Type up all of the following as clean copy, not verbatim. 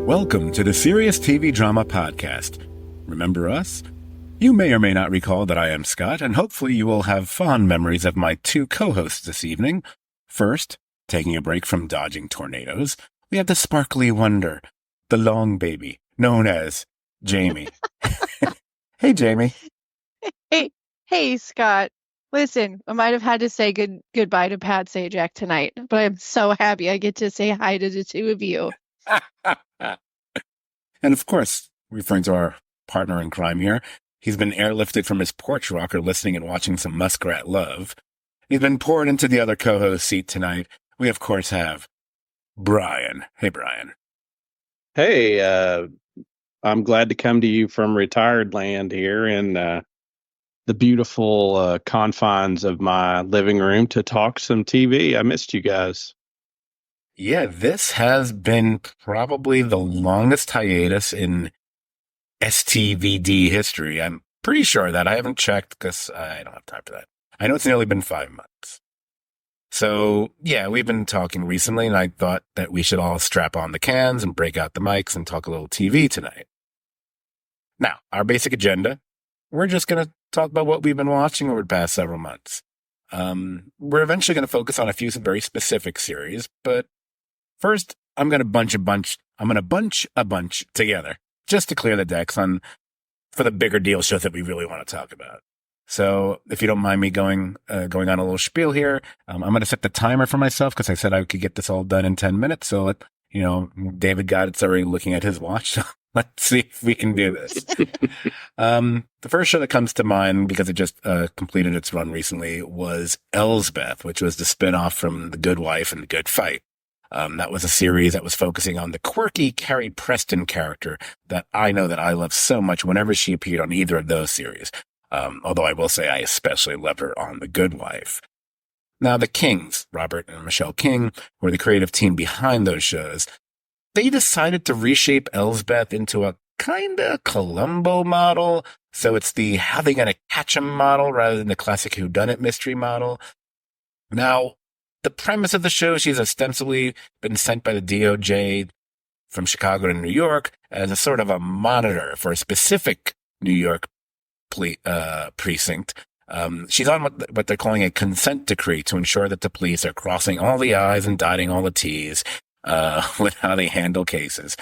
Welcome to the Serious TV Drama Podcast. Remember us? You may or may not recall that I am Scot, and hopefully you will have fond memories of my two co-hosts this evening. First, taking a break from dodging tornadoes, we have the sparkly wonder, the long baby, known as Jamie. Hey, Jamie. Hey, Scott. Listen, I might have had to say goodbye to Pat Sajak tonight, but I'm so happy I get to say hi to the two of you. And of course, referring to our partner in crime here, he's been airlifted from his porch rocker listening and watching some Muskrat Love. He's been poured into the other co-host seat tonight. We, of course, have Brian. Hey, Brian. Hey, I'm glad to come to you from retired land here in the beautiful confines of my living room to talk some TV. I missed you guys. Yeah, this has been probably the longest hiatus in STVD history. I'm pretty sure that. I haven't checked because I don't have time for that. I know it's nearly been 5 months. So, yeah, we've been talking recently, and I thought that we should all strap on the cans and break out the mics and talk a little TV tonight. Now, our basic agenda, we're just going to talk about what we've been watching over the past several months. We're eventually going to focus on a few very specific series, but first, I'm going to bunch a bunch together just to clear the decks for the bigger deal shows that we really want to talk about. So if you don't mind me going on a little spiel here, I'm going to set the timer for myself because I said I could get this all done in 10 minutes. So, David Goddett's already looking at his watch. So let's see if we can do this. The first show that comes to mind, because it just completed its run recently, was Elsbeth, which was the spinoff from The Good Wife and The Good Fight. That was a series that was focusing on the quirky Carrie Preston character that I know that I love so much whenever she appeared on either of those series. Although I will say I especially loved her on The Good Wife. Now, the Kings, Robert and Michelle King, were the creative team behind those shows. They decided to reshape Elsbeth into a kind of Columbo model. So it's the how they gonna catch 'em model rather than the classic whodunit mystery model. Now, the premise of the show, she's ostensibly been sent by the DOJ from Chicago to New York as a sort of a monitor for a specific New York precinct. She's on what they're calling a consent decree to ensure that the police are crossing all the I's and dotting all the T's with how they handle cases.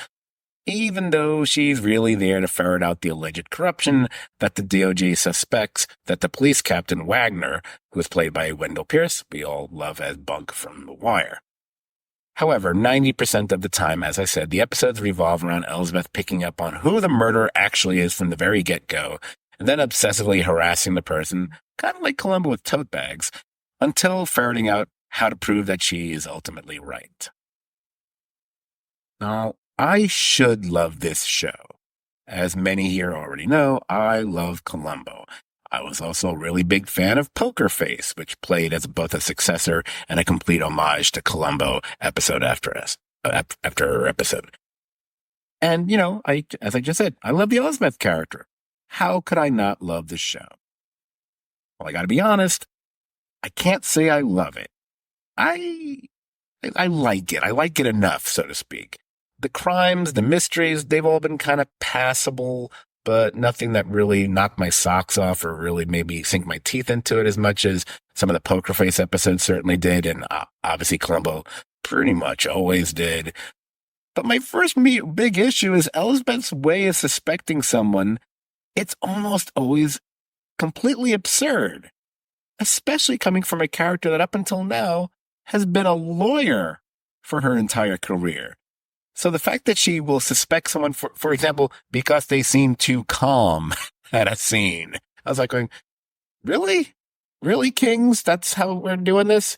Even though she's really there to ferret out the alleged corruption that the DOJ suspects that the police captain Wagner, who is played by Wendell Pierce, we all love as Bunk from The Wire. However, 90% of the time, as I said, the episodes revolve around Elsbeth picking up on who the murderer actually is from the very get-go, and then obsessively harassing the person, kind of like Columbo with tote bags, until ferreting out how to prove that she is ultimately right. Now, I should love this show. As many here already know, I love Columbo. I was also a really big fan of Poker Face, which played as both a successor and a complete homage to Columbo episode after episode. And, as I just said, I love the Elsbeth character. How could I not love this show? Well, I gotta be honest, I can't say I love it. I like it. I like it enough, so to speak. The crimes, the mysteries, they've all been kind of passable, but nothing that really knocked my socks off or really made me sink my teeth into it as much as some of the Poker Face episodes certainly did, and obviously Columbo pretty much always did. But my first big issue is Elsbeth's way of suspecting someone. It's almost always completely absurd, especially coming from a character that up until now has been a lawyer for her entire career. So the fact that she will suspect someone, for example, because they seem too calm at a scene, I was like going, really? Really, Kings? That's how we're doing this?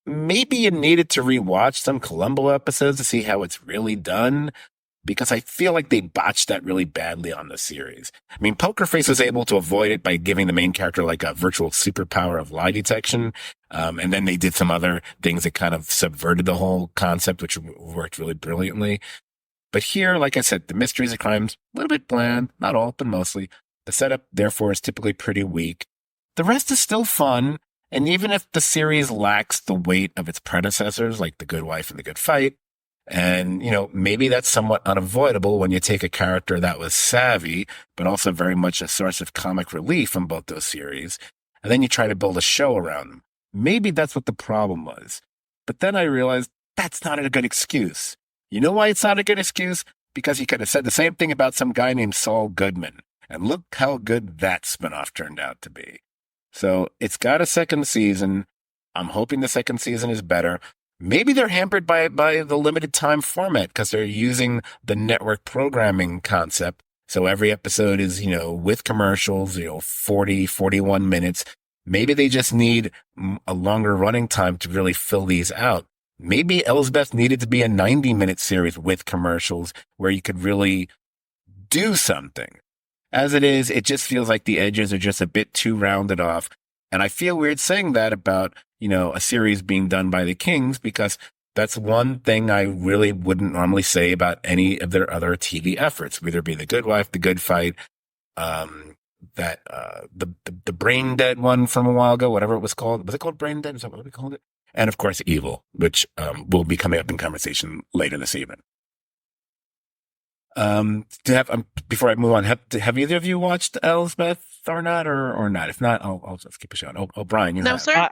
Maybe you needed to rewatch some Columbo episodes to see how it's really done. because I feel like they botched that really badly on the series. I mean, Poker Face was able to avoid it by giving the main character like a virtual superpower of lie detection. And then they did some other things that kind of subverted the whole concept, which worked really brilliantly. But here, like I said, the mysteries and crimes, a little bit bland, not all, but mostly. The setup, therefore, is typically pretty weak. The rest is still fun. And even if the series lacks the weight of its predecessors, like The Good Wife and The Good Fight, and, maybe that's somewhat unavoidable when you take a character that was savvy, but also very much a source of comic relief from both those series, and then you try to build a show around them. Maybe that's what the problem was. But then I realized that's not a good excuse. You know why it's not a good excuse? Because you could have said the same thing about some guy named Saul Goodman. And look how good that spinoff turned out to be. So it's got a second season. I'm hoping the second season is better. Maybe they're hampered by the limited time format because they're using the network programming concept. So every episode is, with commercials, 40, 41 minutes. Maybe they just need a longer running time to really fill these out. Maybe Elsbeth needed to be a 90-minute series with commercials where you could really do something. As it is, it just feels like the edges are just a bit too rounded off. And I feel weird saying that about, a series being done by the Kings, because that's one thing I really wouldn't normally say about any of their other TV efforts, whether it be The Good Wife, The Good Fight, the Brain Dead one from a while ago, whatever it was called. Was it called Brain Dead? Is that what we called it? And of course, Evil, which will be coming up in conversation later this evening. Before I move on, have either of you watched Elsbeth or not, or not? If not, I'll just keep it short. Oh, Brian, you No, have. sir.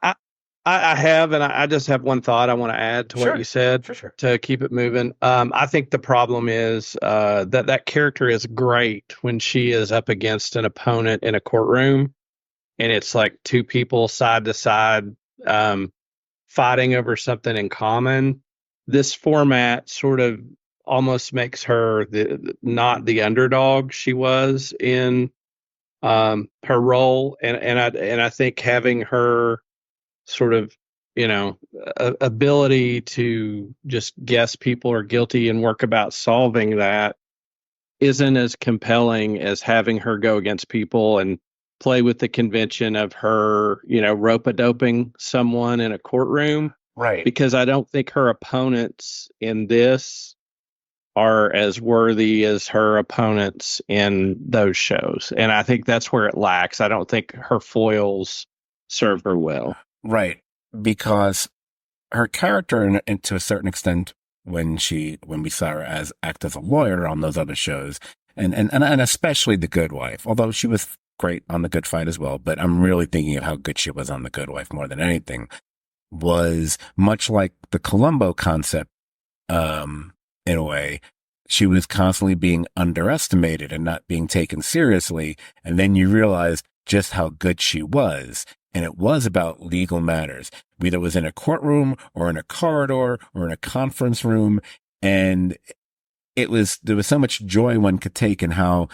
I have, and I just have one thought I want to add to what you said. Sure. To keep it moving. I think the problem is that character is great when she is up against an opponent in a courtroom, and it's like two people side to side fighting over something in common. This format sort of almost makes her not the underdog she was in her role, and I think having her sort of ability to just guess people are guilty and work about solving that isn't as compelling as having her go against people and play with the convention of her rope-a-doping someone in a courtroom, Right. because I don't think her opponents in this are as worthy as her opponents in those shows. And I think that's where it lacks. I don't think her foils serve her well. Right. Because her character, and to a certain extent, when we saw her act as a lawyer on those other shows, and especially The Good Wife, although she was great on The Good Fight as well, but I'm really thinking of how good she was on The Good Wife more than anything, was much like the Columbo concept, in a way. She was constantly being underestimated and not being taken seriously. And then you realize just how good she was. And it was about legal matters, whether it was in a courtroom or in a corridor or in a conference room. And there was so much joy one could take in how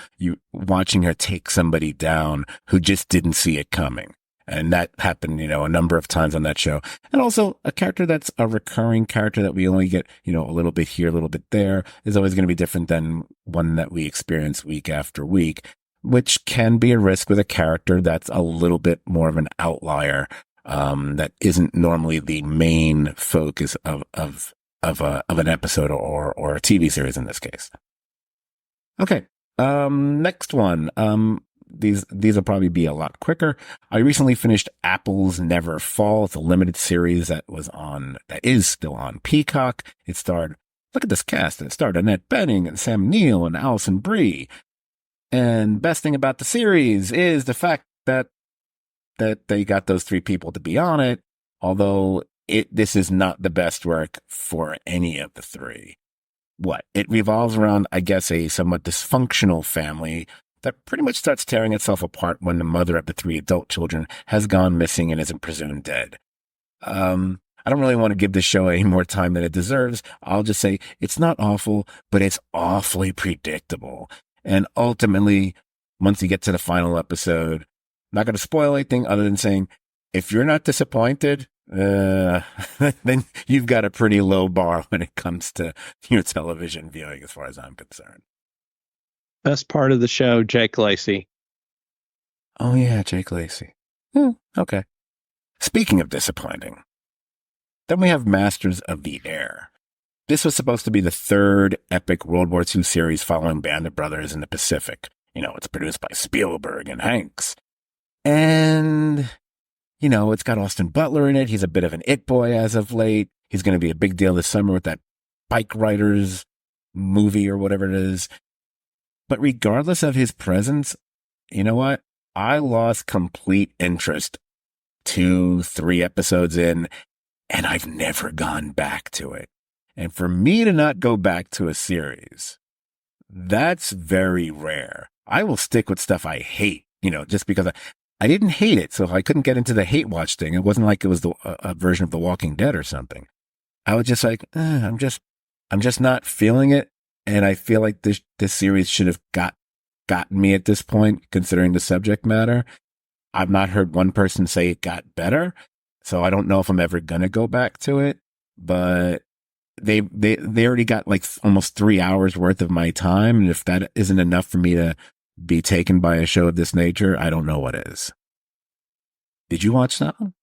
watching her take somebody down who just didn't see it coming. And that happened, a number of times on that show. And also a character that's a recurring character that we only get, a little bit here, a little bit there, is always going to be different than one that we experience week after week, which can be a risk with a character that's a little bit more of an outlier, that isn't normally the main focus of an episode or a TV series in this case. Okay. Next one. These will probably be a lot quicker. I recently finished Apples Never Fall. It's a limited series that is still on Peacock. Look at this cast. It starred Annette Bening and Sam Neill and Alison Brie. And best thing about the series is the fact that they got those three people to be on it, although this is not the best work for any of the three. It revolves around, I guess, a somewhat dysfunctional family that pretty much starts tearing itself apart when the mother of the three adult children has gone missing and isn't presumed dead. I don't really want to give this show any more time than it deserves. I'll just say it's not awful, but it's awfully predictable. And ultimately, once you get to the final episode, I'm not going to spoil anything other than saying, if you're not disappointed, Uh, then you've got a pretty low bar when it comes to your television viewing, as far as I'm concerned. Best part of the show, Jake Lacey. Oh yeah, Jake Lacey. Okay. Speaking of disappointing, then we have Masters of the Air. This was supposed to be the third epic World War II series following Band of Brothers in the Pacific. It's produced by Spielberg and Hanks. And, it's got Austin Butler in it. He's a bit of an it boy as of late. He's going to be a big deal this summer with that Bike Riders movie or whatever it is. But regardless of his presence, you know what? I lost complete interest 2-3 episodes in, and I've never gone back to it. And for me to not go back to a series, that's very rare. I will stick with stuff I hate, just because I didn't hate it. So I couldn't get into the hate watch thing. It wasn't like it was a version of The Walking Dead or something. I was just like, I'm just not feeling it. And I feel like this series should have gotten me at this point, considering the subject matter. I've not heard one person say it got better. So I don't know if I'm ever going to go back to it, but they already got like almost 3 hours worth of my time. And if that isn't enough for me to be taken by a show of this nature, I don't know what is. Did you watch that one?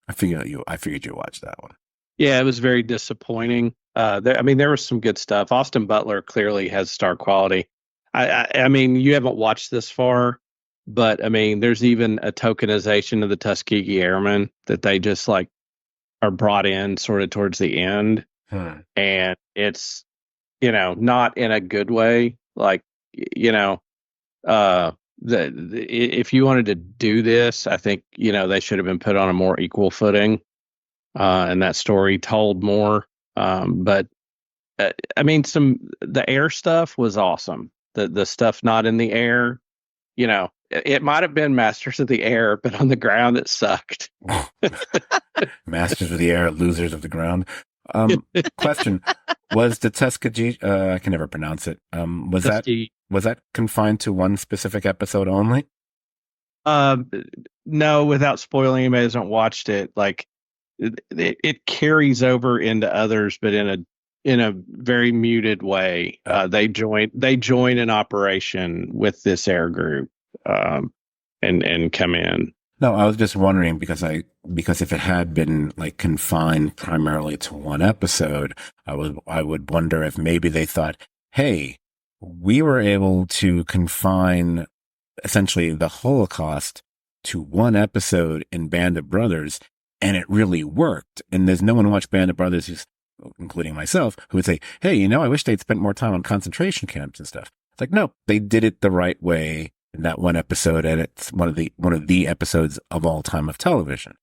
I figured you watched that one. Yeah, it was very disappointing. There was some good stuff. Austin Butler clearly has star quality. I mean, you haven't watched this far, but I mean, there's even a tokenization of the Tuskegee Airmen that they just like are brought in sort of towards the end. And it's, not in a good way. Like, if you wanted to do this, I think, they should have been put on a more equal footing, and that story told more. But the air stuff was awesome. The stuff not in the air, it might have been Masters of the Air, but on the ground it sucked. Masters of the Air, losers of the ground. Question: was the Tuskegee? I can never pronounce it. Was that confined to one specific episode only? No, without spoiling anybody who hasn't watched it, like it carries over into others, but in a very muted way. They join an operation with this air group, and come in. No, I was just wondering because if it had been like confined primarily to one episode, I would wonder if maybe they thought, hey, we were able to confine essentially the Holocaust to one episode in Band of Brothers, and it really worked. And there's no one who watched Band of Brothers, including myself, who would say, hey, I wish they'd spent more time on concentration camps and stuff. It's like, no, they did it the right way in that one episode, and it's one of the episodes of all time of television.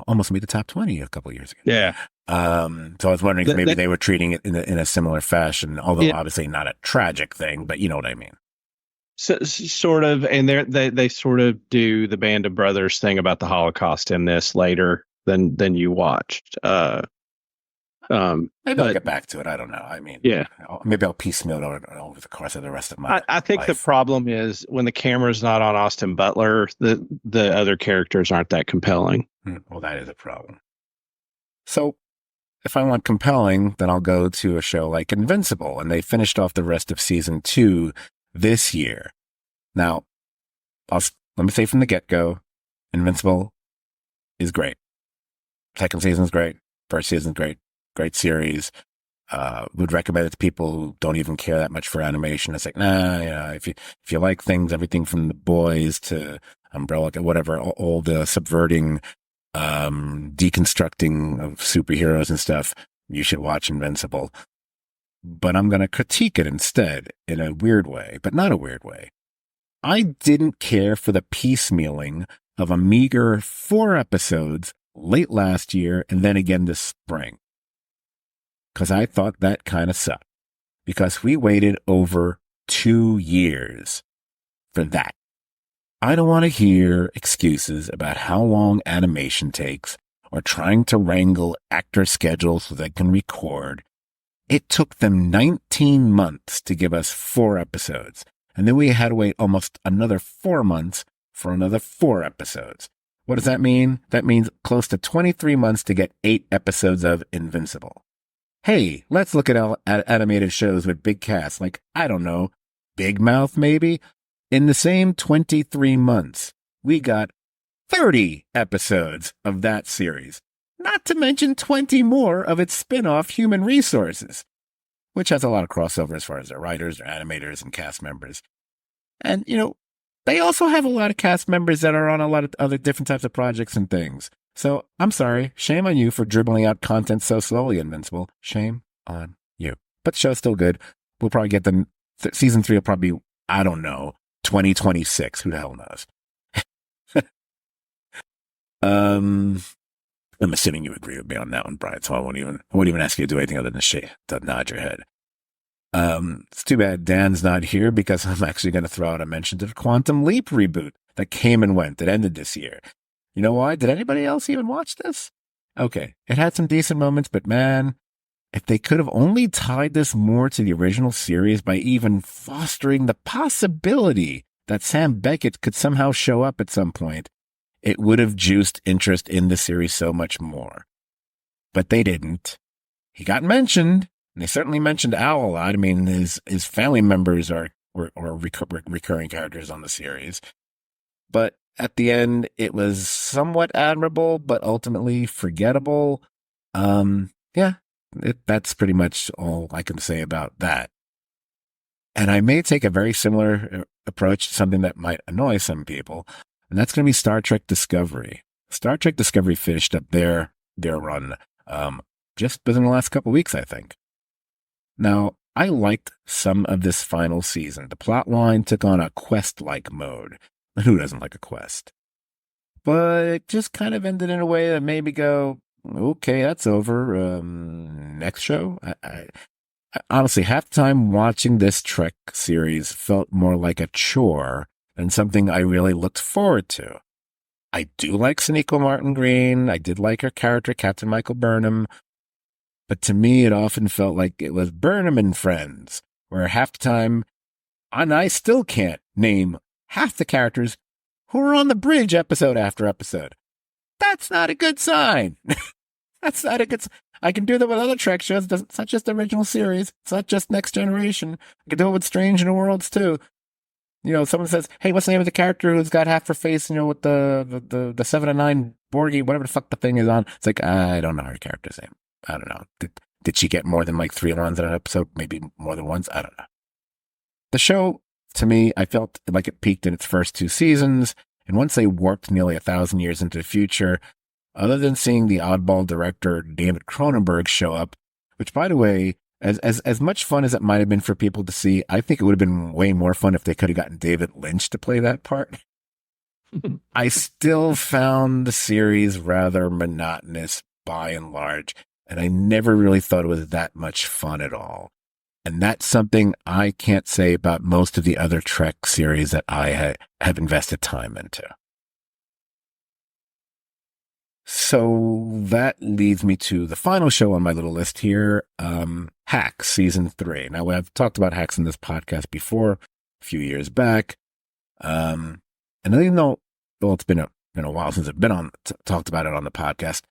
Almost made the top 20 a couple of years ago. Yeah. So I was wondering if maybe they were treating it in a similar fashion, although obviously not a tragic thing, but you know what I mean. So, sort of, and they sort of do the Band of Brothers thing about the Holocaust in this later than you watched. Maybe I'll get back to it. I don't know. I mean, yeah, maybe I'll piecemeal it over the course of the rest of my I think life. The problem is when the camera's not on Austin Butler, the other characters aren't that compelling. Well, that is a problem. So if I want compelling, then I'll go to a show like Invincible, and they finished off the rest of season 2 this year. Now, let me say from the get-go, Invincible is great. Second season is great. First season is great. Great series. Would recommend it to people who don't even care that much for animation. It's like, if you like things, everything from The Boys to Umbrella, whatever, all the subverting, deconstructing of superheroes and stuff, you should watch Invincible. But I'm going to critique it instead in a weird way, but not a weird way. I didn't care for the piecemealing of a meager 4 episodes late last year and then again this spring. Because I thought that kind of sucked. Because we waited over 2 years for that. I don't want to hear excuses about how long animation takes or trying to wrangle actor schedules so they can record. It took them 19 months to give us 4 episodes. And then we had to wait almost another 4 months for another 4 episodes. What does that mean? That means close to 23 months to get 8 episodes of Invincible. Hey, let's look at animated shows with big casts, like, I don't know, Big Mouth maybe? In the same 23 months, we got 30 episodes of that series, not to mention 20 more of its spin-off Human Resources, which has a lot of crossover as far as their writers, their animators, and cast members. And, they also have a lot of cast members that are on a lot of other different types of projects and things. So, I'm sorry. Shame on you for dribbling out content so slowly, Invincible. Shame on you. But the show's still good. We'll probably get the season 3 will probably be, I don't know, 2026. Who the hell knows? I'm assuming you agree with me on that one, Brian, so I won't even ask you to do anything other than to nod your head. It's too bad Dan's not here because I'm actually going to throw out a mention to the Quantum Leap reboot that came and went, that ended this year. You know why? Did anybody else even watch this? Okay, it had some decent moments, but man, if they could have only tied this more to the original series by even fostering the possibility that Sam Beckett could somehow show up at some point, it would have juiced interest in the series so much more. But they didn't. He got mentioned, and they certainly mentioned Al a lot. I mean, his family members were recurring characters on the series. But at the end, it was somewhat admirable, but ultimately forgettable. That's pretty much all I can say about that. And I may take a very similar approach to something that might annoy some people, and that's going to be Star Trek Discovery. Star Trek Discovery finished up their run just within the last couple of weeks, I think. Now, I liked some of this final season. The plot line took on a quest-like mode. Who doesn't like a quest? But it just kind of ended in a way that made me go, okay, that's over. Next show? I honestly, half the time watching this Trek series felt more like a chore than something I really looked forward to. I do like Sonequa Martin Green. I did like her character, Captain Michael Burnham. But to me, it often felt like it was Burnham and Friends, where half the time, and I still can't name half the characters who are on the bridge episode after episode. That's not a good sign. That's not a good sign. I can do that with other Trek shows. It's not just the original series. It's not just Next Generation. I can do it with Strange New Worlds, too. Someone says, hey, what's the name of the character who's got half her face, with the 7 and 9 Borgie, whatever the fuck the thing is on. It's like, I don't know her character's name. I don't know. Did she get more than like 3 lines in an episode? Maybe more than once? I don't know. The show, to me, I felt like it peaked in its first 2 seasons. And once they warped nearly 1,000 years into the future, other than seeing the oddball director David Cronenberg show up, which, by the way, as much fun as it might have been for people to see, I think it would have been way more fun if they could have gotten David Lynch to play that part. I still found the series rather monotonous by and large, and I never really thought it was that much fun at all. And that's something I can't say about most of the other Trek series that I have invested time into. So that leads me to the final show on my little list here, Hacks Season 3. Now, I've talked about Hacks in this podcast before, a few years back. And even though, it's been a while since I've been talked about it on the podcast,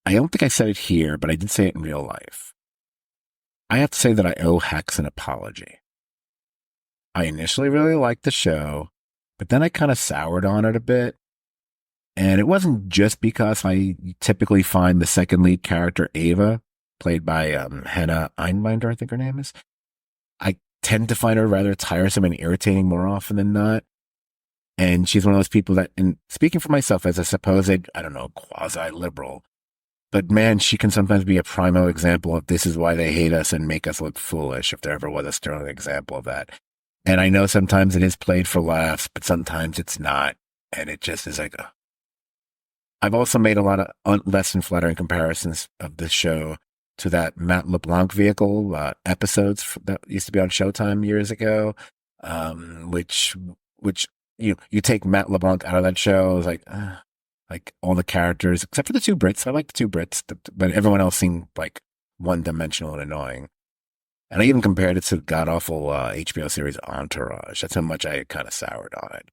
I don't think I said it here, but I did say it in real life. I have to say that I owe Hacks an apology. I initially really liked the show, but then I kind of soured on it a bit. And it wasn't just because I typically find the second lead character, Ava, played by Hannah Einbinder, I think her name is. I tend to find her rather tiresome and irritating more often than not. And she's one of those people that, and speaking for myself as a supposed, quasi-liberal, but man, she can sometimes be a primo example of this is why they hate us and make us look foolish, if there ever was a sterling example of that. And I know sometimes it is played for laughs, but sometimes it's not. And it just is like, I've also made a lot of less than flattering comparisons of this show to that Matt LeBlanc vehicle episodes that used to be on Showtime years ago, which you take Matt LeBlanc out of that show, it was like all the characters except for the 2 Brits. I like the 2 Brits, but everyone else seemed like one-dimensional and annoying. And I even compared it to the god-awful HBO series Entourage. That's how much I kind of soured on it.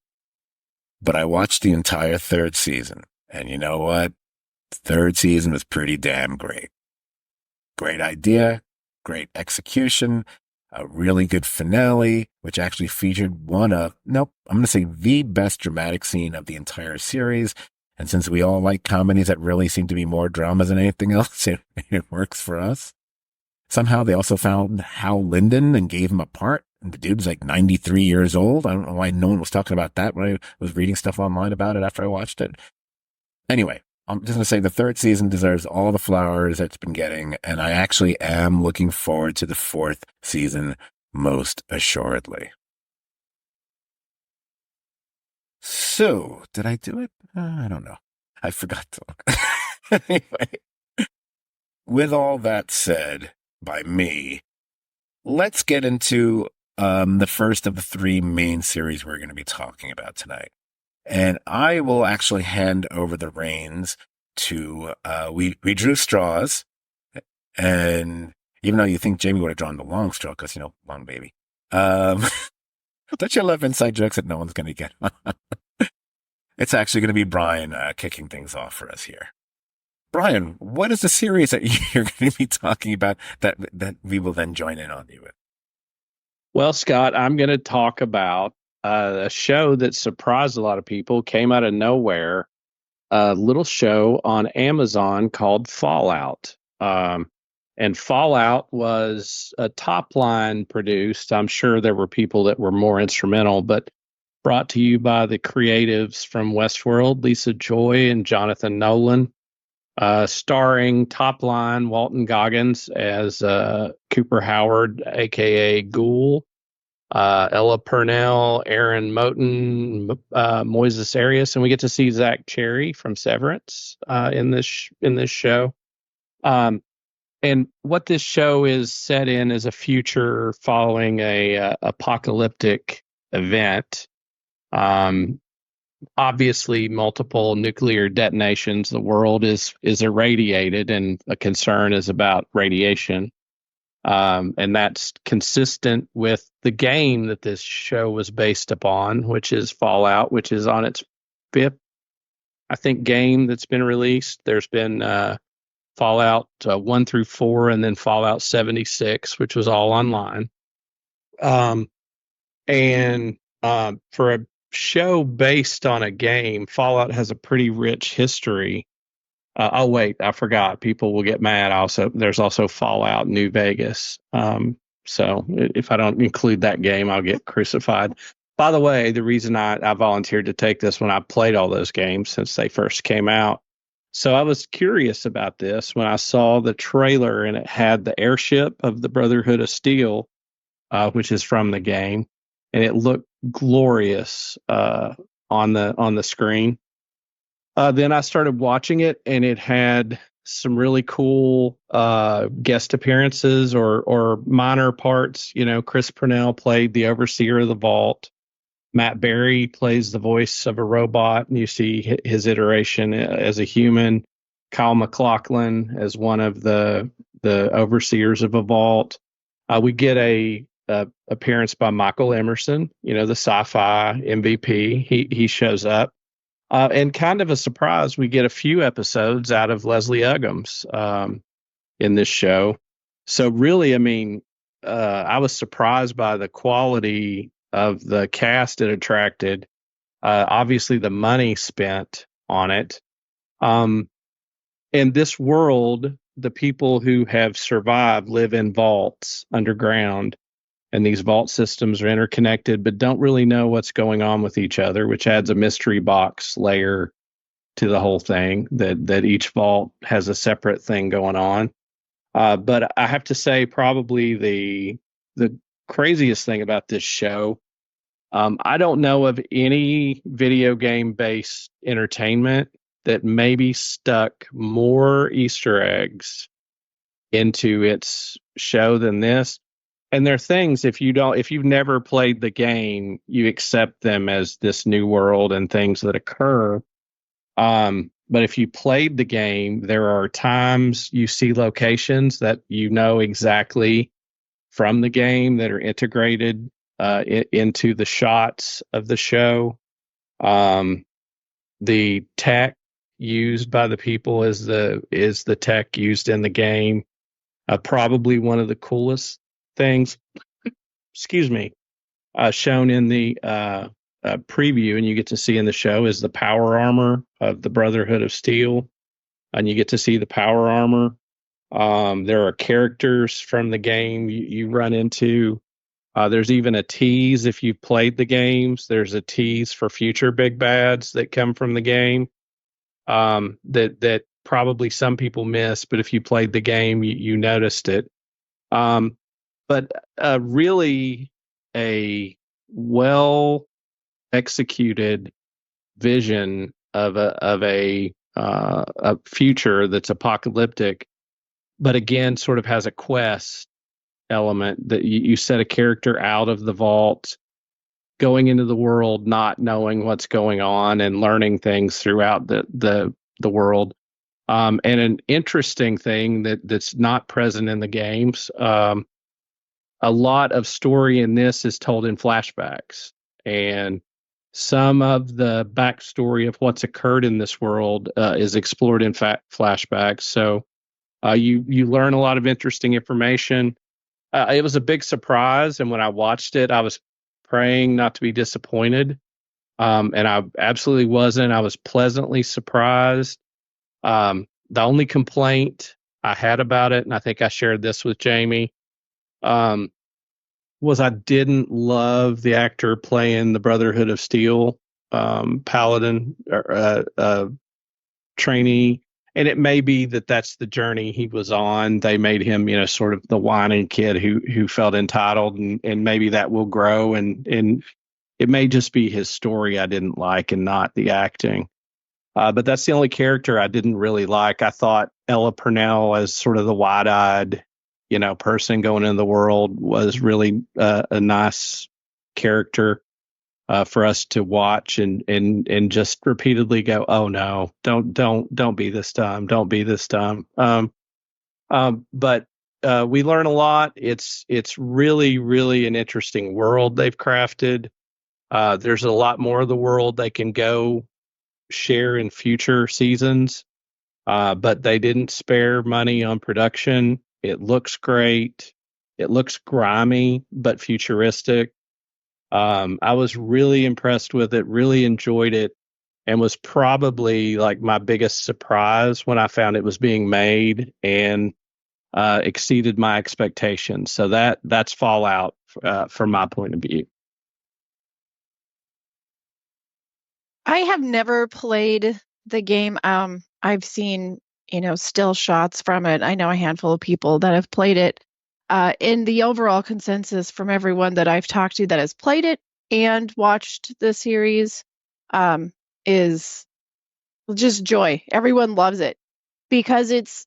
but I watched the entire third season. And you know what? The third season was pretty damn great. Great idea, great execution, a really good finale, which actually featured I'm going to say the best dramatic scene of the entire series. And since we all like comedies that really seem to be more dramas than anything else, it works for us. Somehow they also found Hal Linden and gave him a part. And the dude's like 93 years old. I don't know why no one was talking about that when I was reading stuff online about it after I watched it. Anyway, I'm just going to say the third season deserves all the flowers it's been getting, and I actually am looking forward to the fourth season most assuredly. So, did I do it? I don't know. I forgot to. Anyway, with all that said by me, let's get into the first of the three main series we're going to be talking about tonight. And I will actually hand over the reins to, we drew straws. And even though you think Jamie would have drawn the long straw, because, long baby. Don't you love inside jokes that no one's going to get? It's actually going to be Brian kicking things off for us here. Brian, what is the series that you're going to be talking about that we will then join in on you with? Well, Scott, I'm going to talk about a show that surprised a lot of people, came out of nowhere, a little show on Amazon called Fallout. And Fallout was a top line produced. I'm sure there were people that were more instrumental, but brought to you by the creatives from Westworld, Lisa Joy and Jonathan Nolan, starring top line Walton Goggins as Cooper Howard, a.k.a. Ghoul, Ella Purnell, Aaron Moten, Moises Arias, and we get to see Zach Cherry from Severance in this show. And what this show is set in is a future following a apocalyptic event. Obviously, multiple nuclear detonations. The world is irradiated, and a concern is about radiation. And that's consistent with the game that this show was based upon, which is Fallout, which is on its fifth, I think, game that's been released. There's been Fallout 1 through 4, and then Fallout 76, which was all online. And for a show based on a game, Fallout has a pretty rich history. Oh, wait, I forgot. People will get mad. There's also Fallout New Vegas. So if I don't include that game, I'll get crucified. By the way, the reason I volunteered to take this one, I played all those games since they first came out. So I was curious about this when I saw the trailer, and it had the airship of the Brotherhood of Steel, which is from the game, and it looked glorious on the screen. Then I started watching it, and it had some really cool guest appearances or minor parts. Chris Purnell played the overseer of the vault. Matt Berry plays the voice of a robot, and you see his iteration as a human. Kyle MacLachlan as one of the overseers of a vault. We get a appearance by Michael Emerson, the sci-fi MVP. He shows up. And kind of a surprise, we get a few episodes out of Leslie Uggams in this show. So really, I was surprised by the quality of the cast it attracted. Obviously, the money spent on it. In this world, the people who have survived live in vaults underground. And these vault systems are interconnected, but don't really know what's going on with each other, which adds a mystery box layer to the whole thing, that each vault has a separate thing going on. But I have to say, probably the craziest thing about this show, I don't know of any video game based entertainment that maybe stuck more Easter eggs into its show than this. And there are things, if you've never played the game, you accept them as this new world and things that occur. But if you played the game, there are times you see locations that exactly from the game that are integrated into the shots of the show. Um, the tech used by the people is the tech used in the game. Probably one of the coolest things, excuse me, shown in the preview, and you get to see in the show, is the power armor of the Brotherhood of Steel, and you get to see the power armor. There are characters from the game you run into. There's even a tease if you've played the games. There's a tease for future big bads that come from the game, that probably some people miss, but if you played the game, you noticed it. But really a well executed vision of a future that's apocalyptic, but again, sort of has a quest element that you set a character out of the vault, going into the world, not knowing what's going on, and learning things throughout the world. And an interesting thing that's not present in the games. A lot of story in this is told in flashbacks, and some of the backstory of what's occurred in this world is explored in flashbacks. So you learn a lot of interesting information. It was a big surprise, and when I watched it, I was praying not to be disappointed, and I absolutely wasn't. I was pleasantly surprised. The only complaint I had about it, and I think I shared this with Jamie, was I didn't love the actor playing the Brotherhood of Steel paladin trainee. And it may be that that's the journey he was on. They made him, sort of the whining kid who felt entitled, and maybe that will grow. And it may just be his story I didn't like and not the acting. But that's the only character I didn't really like. I thought Ella Purnell, as sort of the wide-eyed, person going into the world, was really a nice character for us to watch and just repeatedly go, oh no, don't be this time, don't be this time. But we learn a lot. It's really, really an interesting world they've crafted. There's a lot more of the world they can go share in future seasons, but they didn't spare money on production. It looks great. It looks grimy but futuristic. I was really impressed with it, really enjoyed it, and was probably like my biggest surprise when I found it was being made, and exceeded my expectations. So that's Fallout from my point of view. I have never played the game. I've seen, still shots from it. I know a handful of people that have played it. In the overall consensus from everyone that I've talked to that has played it and watched the series, is just joy. Everyone loves it because it's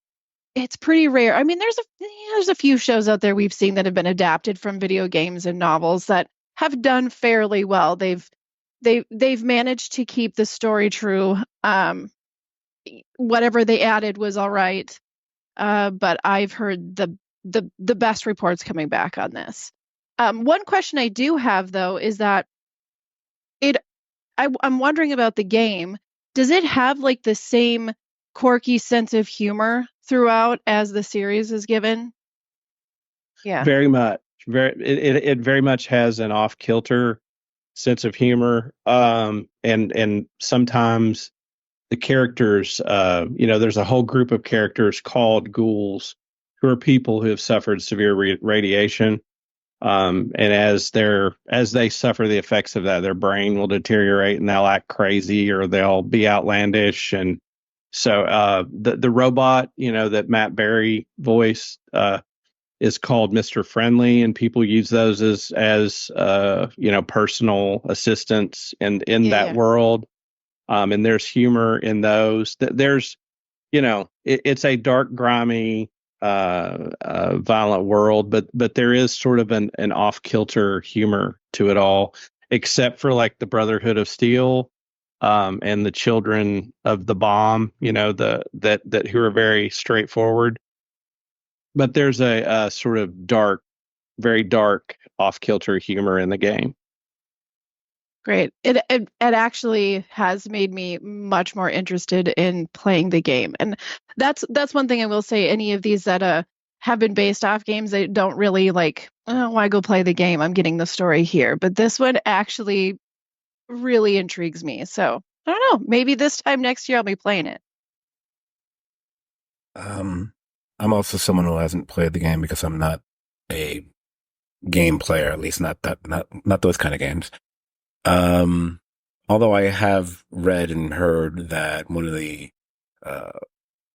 pretty rare. I mean, there's a few shows out there we've seen that have been adapted from video games and novels that have done fairly well. They've managed to keep the story true. Whatever they added was all right. But I've heard the best reports coming back on this. One question I do have though is that I'm wondering about the game. Does it have like the same quirky sense of humor throughout as the series is given? Yeah. Very much. It very much has an off kilter sense of humor. And sometimes the characters, there's a whole group of characters called ghouls, who are people who have suffered severe radiation. And as they suffer the effects of that, their brain will deteriorate and they'll act crazy or they'll be outlandish. And so the robot, that Matt Berry voiced, is called Mr. Friendly, and people use those as personal assistants in that world. And there's humor in those. There's, it's a dark, grimy, violent world, but there is sort of an off kilter humor to it all, except for like the Brotherhood of Steel, and the Children of the Bomb, that who are very straightforward. But there's a sort of dark, very dark, off kilter humor in the game. Great. It actually has made me much more interested in playing the game. And that's one thing I will say, any of these that have been based off games, they don't really like, oh, why go play the game? I'm getting the story here. But this one actually really intrigues me. So I don't know. Maybe this time next year I'll be playing it. I'm also someone who hasn't played the game because I'm not a game player, at least not those kind of games. Um, Although I have read and heard that one of the uh,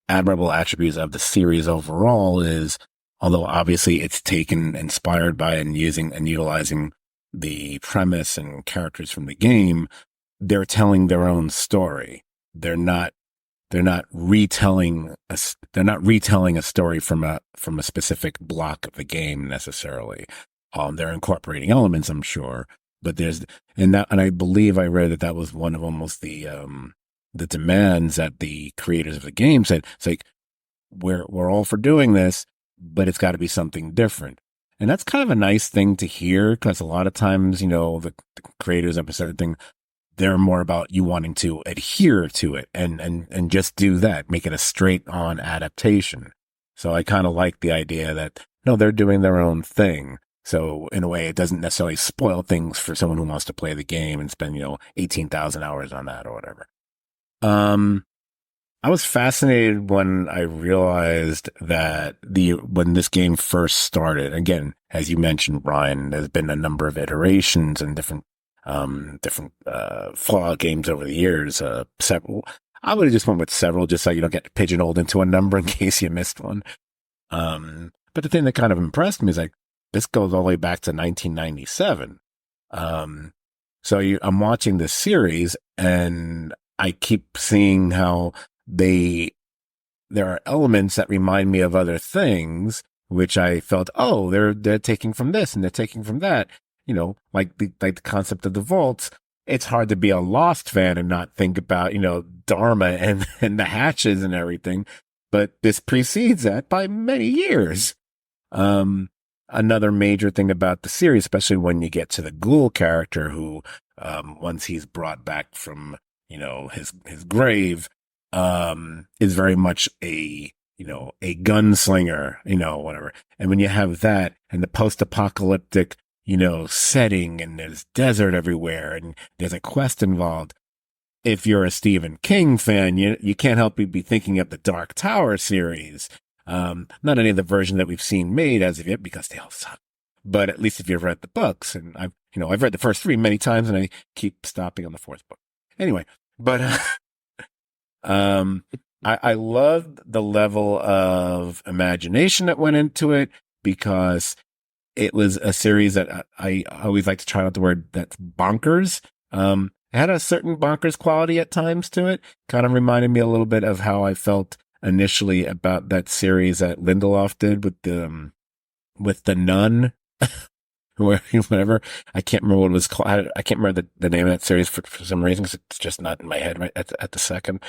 admirable attributes of the series overall is, although obviously it's taken, inspired by, and using and utilizing the premise and characters from the game, they're telling their own story. They're not they're not retelling they're not retelling a story from a specific block of the game necessarily. They're incorporating elements, I'm sure, but and I believe I read that was one of almost the demands that the creators of the game said. It's like, we're all for doing this, but it's got to be something different. And that's kind of a nice thing to hear, because a lot of times, the creators of a certain thing, they're more about you wanting to adhere to it and just do that, make it a straight on adaptation. So I kind of like the idea that, no, they're doing their own thing. So in a way, it doesn't necessarily spoil things for someone who wants to play the game and spend, 18,000 hours on that or whatever. I was fascinated when I realized that when this game first started, again, as you mentioned, Ryan, there's been a number of iterations and different Fallout games over the years. Several. I would have just went with several, just so you don't get pigeonholed into a number in case you missed one. But the thing that kind of impressed me is, like, this goes all the way back to 1997. So I'm watching this series and I keep seeing how there are elements that remind me of other things, which I felt, oh, they're taking from this and they're taking from that. Like the concept of the vaults. It's hard to be a Lost fan and not think about, Dharma and the hatches and everything. But this precedes that by many years. Another major thing about the series, especially when you get to the Ghoul character, who, once he's brought back from, his grave, is very much a gunslinger, whatever. And when you have that and the post-apocalyptic, setting, and there's desert everywhere and there's a quest involved, if you're a Stephen King fan, you can't help but be thinking of the Dark Tower series. Not any of the version that we've seen made as of yet, because they all suck. But at least if you've read the books, and I've read the first 3 many times, and I keep stopping on the 4th book. Anyway, but I loved the level of imagination that went into it, because it was a series that I always like to try out the word, that's bonkers. It had a certain bonkers quality at times to it. Kind of reminded me a little bit of how I felt initially about that series that Lindelof did with the Nun, whatever. I can't remember what it was called. I can't remember the name of that series for some reason, because it's just not in my head right at the second.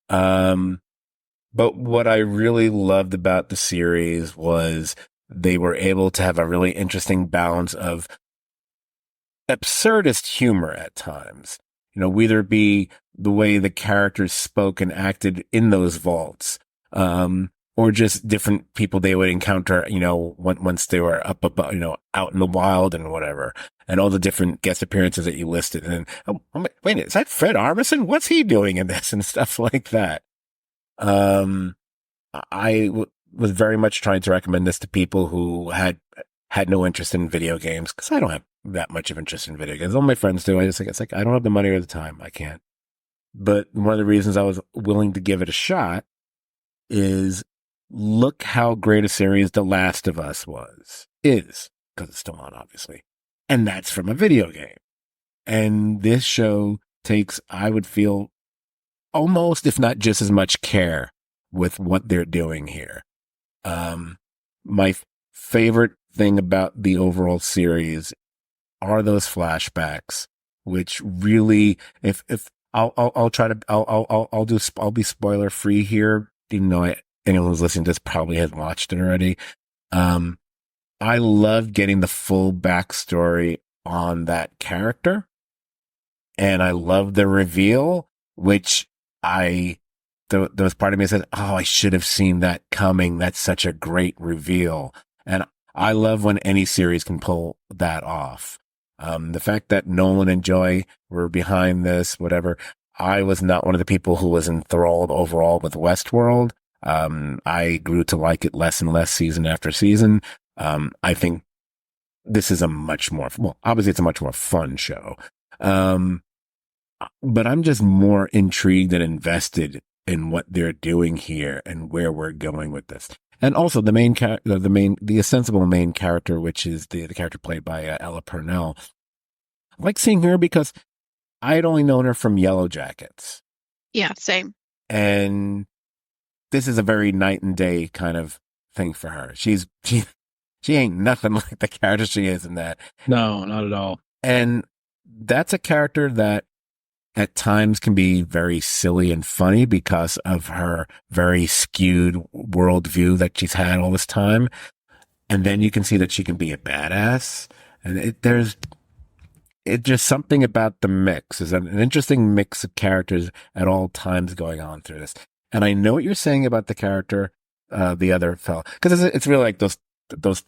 But what I really loved about the series was they were able to have a really interesting balance of absurdist humor at times. Whether it be the way the characters spoke and acted in those vaults, or just different people they would encounter, once they were up above, out in the wild and whatever, and all the different guest appearances that you listed. And then, wait a minute, is that Fred Armisen? What's he doing in this? And stuff like that. Was very much trying to recommend this to people who had no interest in video games, because I don't have that much of interest in video games. All my friends do. It's like I don't have the money or the time. I can't. But one of the reasons I was willing to give it a shot is, look how great a series The Last of Us is, because it's still on, obviously. And that's from a video game. And this show takes, I would feel, almost, if not just as much care with what they're doing here. My favorite thing about the overall series are those flashbacks, which really, if I'll try to, I'll be spoiler free here, even though anyone who's listening to this probably has watched it already. I love getting the full backstory on that character. and I love the reveal, which there was part of me that said, oh, I should have seen that coming. That's such a great reveal. And I love when any series can pull that off. The fact that Nolan and Joy were behind this, whatever, I was not one of the people who was enthralled overall with Westworld. I grew to like it less and less season after season. I think this is obviously it's a much more fun show. But I'm just more intrigued and invested in what they're doing here and where we're going with this. And also the ostensible main character, which is the character played by Ella Purnell. I like seeing her because I had only known her from Yellow Jackets. Yeah, same. And this is a very night and day kind of thing for her. She ain't nothing like the character she is in that. No, not at all. And that's a character that at times can be very silly and funny because of her very skewed worldview that she's had all this time. And then you can see that she can be a badass. And there's just something about the mix. Is an interesting mix of characters at all times going on through this. And I know what you're saying about the character, the other fellow, because it's really like those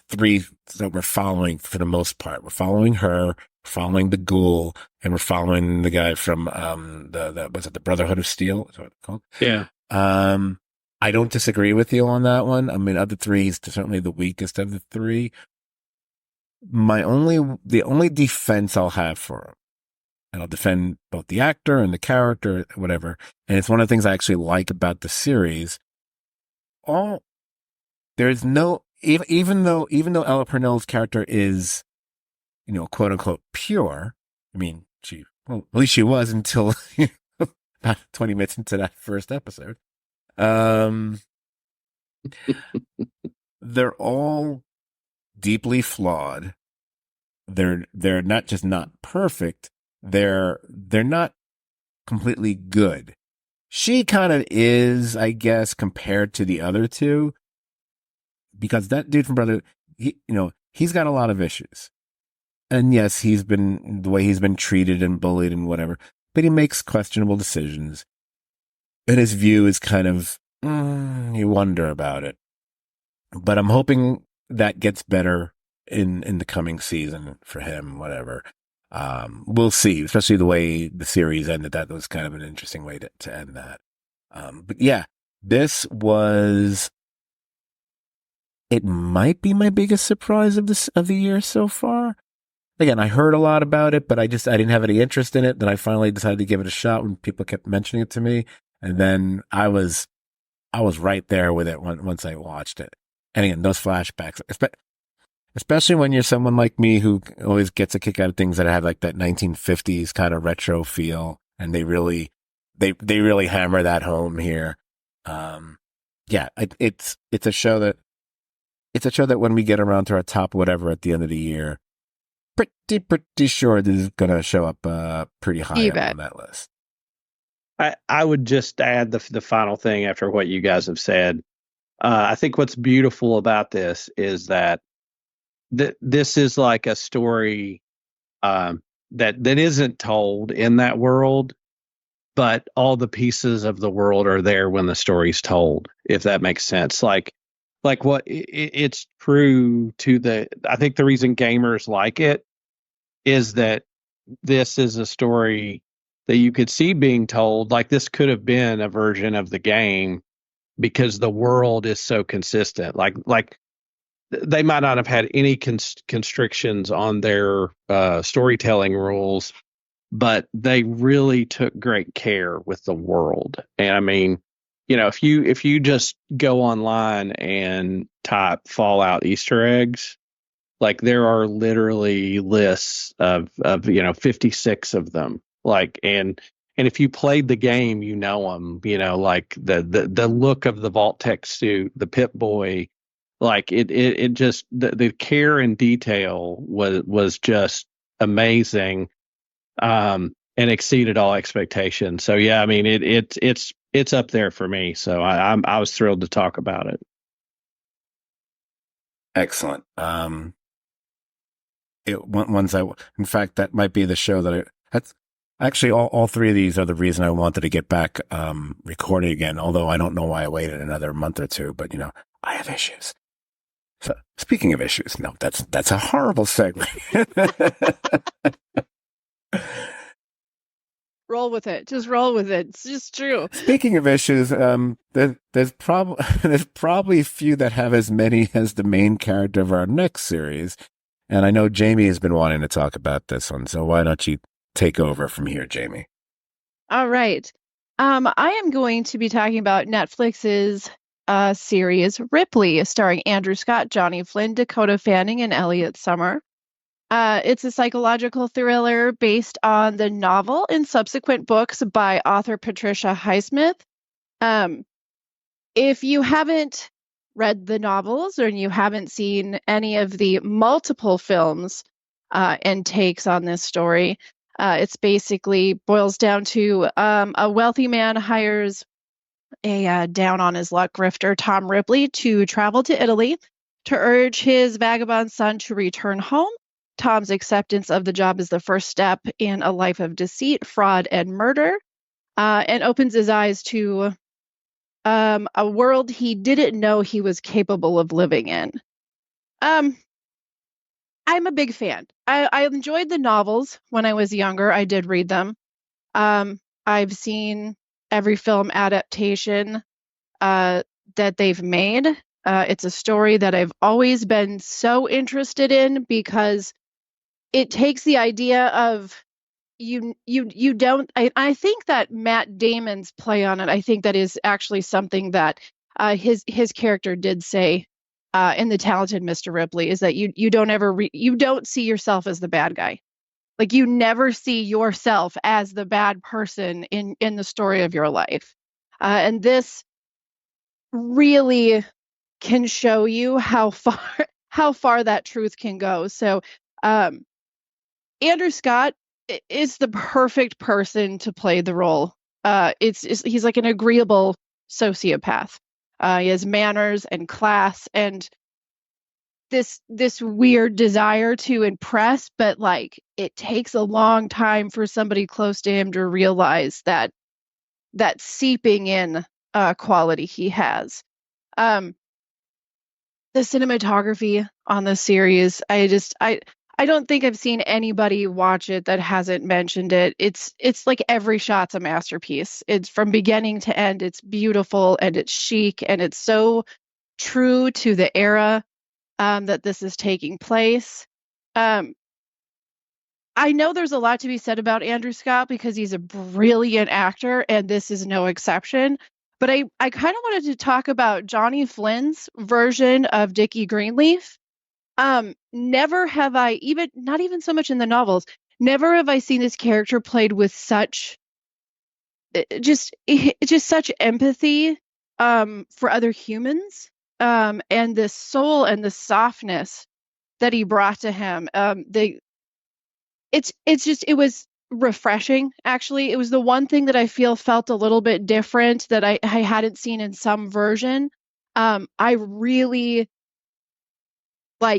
three that we're following for the most part. We're following her, following the ghoul, and we're following the guy from the Brotherhood of Steel? Is that what it's called? Yeah. I don't disagree with you on that one. I mean, of the three, he's certainly the weakest of the three. The only defense I'll have for him, and I'll defend both the actor and the character, whatever. And it's one of the things I actually like about the series. There's no, even though Ella Purnell's character is, quote unquote pure. I mean, at least she was until about 20 minutes into that first episode. They're all deeply flawed. They're not just not perfect. They're not completely good. She kind of is, I guess, compared to the other two, because that dude from Brother, he's got a lot of issues. And yes, the way he's been treated and bullied and whatever, but he makes questionable decisions. And his view is kind of, you wonder about it. But I'm hoping that gets better in the coming season for him, whatever. We'll see, especially the way the series ended. That was kind of an interesting way to end that. But yeah, it might be my biggest surprise of the year so far. Again, I heard a lot about it, but I didn't have any interest in it. Then I finally decided to give it a shot when people kept mentioning it to me. And then I was right there with it once I watched it. And again, those flashbacks, especially when you're someone like me who always gets a kick out of things that have like that 1950s kind of retro feel. And they really hammer that home here. Yeah, it's a show that when we get around to our top whatever at the end of the year, pretty sure this is going to show up pretty high up on that list. I would just add the final thing after what you guys have said. I think what's beautiful about this is that this is like a story that isn't told in that world, but all the pieces of the world are there when the story's told, if that makes sense. Like what it's true to I think the reason gamers like it is that this is a story that you could see being told. Like this could have been a version of the game because the world is so consistent. Like they might not have had any constrictions on their storytelling rules, but they really took great care with the world. And I mean, if you just go online and type Fallout Easter eggs, like there are literally lists of 56 of them. Like and if you played the game, them. Like the look of the Vault-Tec suit, the Pip-Boy, like it just the care and detail was just amazing, and exceeded all expectations. So yeah, I mean it's up there for me. So I was thrilled to talk about it. Excellent. In fact, that might be the show that Actually, all three of these are the reason I wanted to get back recording again, although I don't know why I waited another month or two, but I have issues. So, speaking of issues, no, that's a horrible segue. Roll with it. Just roll with it. It's just true. Speaking of issues, there's probably few that have as many as the main character of our next series, and I know Jamie has been wanting to talk about this one, so why don't you take over from here, Jamie? All right. I am going to be talking about Netflix's series Ripley, starring Andrew Scott, Johnny Flynn, Dakota Fanning, and Elliot Summer. It's a psychological thriller based on the novel and subsequent books by author Patricia Highsmith. If you haven't read the novels or you haven't seen any of the multiple films and takes on this story, it's basically boils down to a wealthy man hires a down on his luck grifter, Tom Ripley, to travel to Italy to urge his vagabond son to return home. Tom's acceptance of the job is the first step in a life of deceit, fraud, and murder, and opens his eyes to a world he didn't know he was capable of living in. I'm a big fan. I enjoyed the novels when I was younger. I did read them. I've seen every film adaptation that they've made. It's a story that I've always been so interested in because it takes the idea of you don't. I think that Matt Damon's play on it, I think that is actually something that his character did say in The Talented Mr. Ripley, is that you don't see yourself as the bad guy. Like, you never see yourself as the bad person in the story of your life. And this really can show you how far that truth can go. So Andrew Scott is the perfect person to play the role. He's like an agreeable sociopath. He has manners and class and this weird desire to impress, but like it takes a long time for somebody close to him to realize that seeping in quality he has. The cinematography on the series, I don't think I've seen anybody watch it that hasn't mentioned it. It's like every shot's a masterpiece. It's from beginning to end. It's beautiful and it's chic and it's so true to the era that this is taking place. I know there's a lot to be said about Andrew Scott because he's a brilliant actor, and this is no exception. But I kind of wanted to talk about Johnny Flynn's version of Dickie Greenleaf. Never have I, not even so much in the novels, never have I seen this character played with such just such empathy for other humans, and the soul and the softness that he brought to him. It was refreshing, actually. It was the one thing that I felt a little bit different that I hadn't seen in some version. I really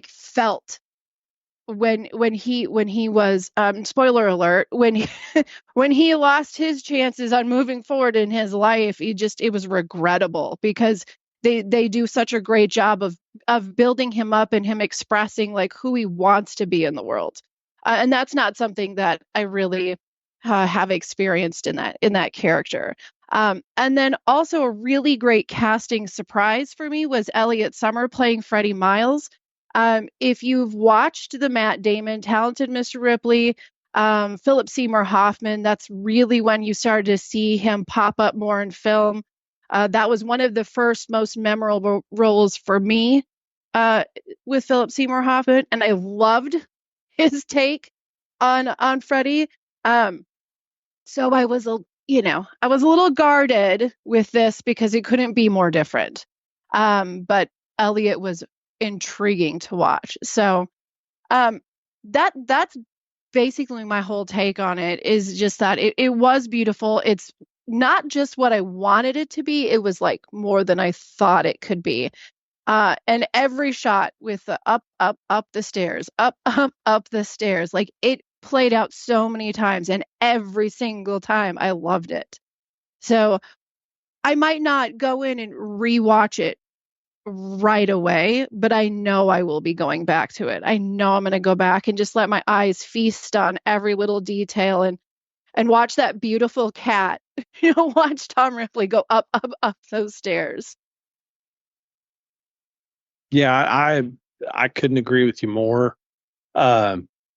felt when he was spoiler alert, when he lost his chances on moving forward in his life, it was regrettable because they do such a great job of building him up and him expressing like who he wants to be in the world. And that's not something that I really have experienced in that character. And then also a really great casting surprise for me was Elliot Summer playing Freddie Miles. If you've watched the Matt Damon Talented Mr. Ripley, Philip Seymour Hoffman, that's really when you started to see him pop up more in film. That was one of the first most memorable roles for me with Philip Seymour Hoffman, and I loved his take on Freddie. So I was a little guarded with this because it couldn't be more different. But Elliot was intriguing to watch. So that's basically my whole take on it, is just that it was beautiful. It's not just what I wanted it to be, it was like more than I thought it could be. And every shot with the up the stairs, up the stairs, like played out so many times, and every single time I loved it. So I might not go in and rewatch it right away, but I know I will be going back to it. I know I'm going to go back and just let my eyes feast on every little detail and watch that beautiful cat, watch Tom Ripley go up, up, up those stairs. Yeah, I couldn't agree with you more.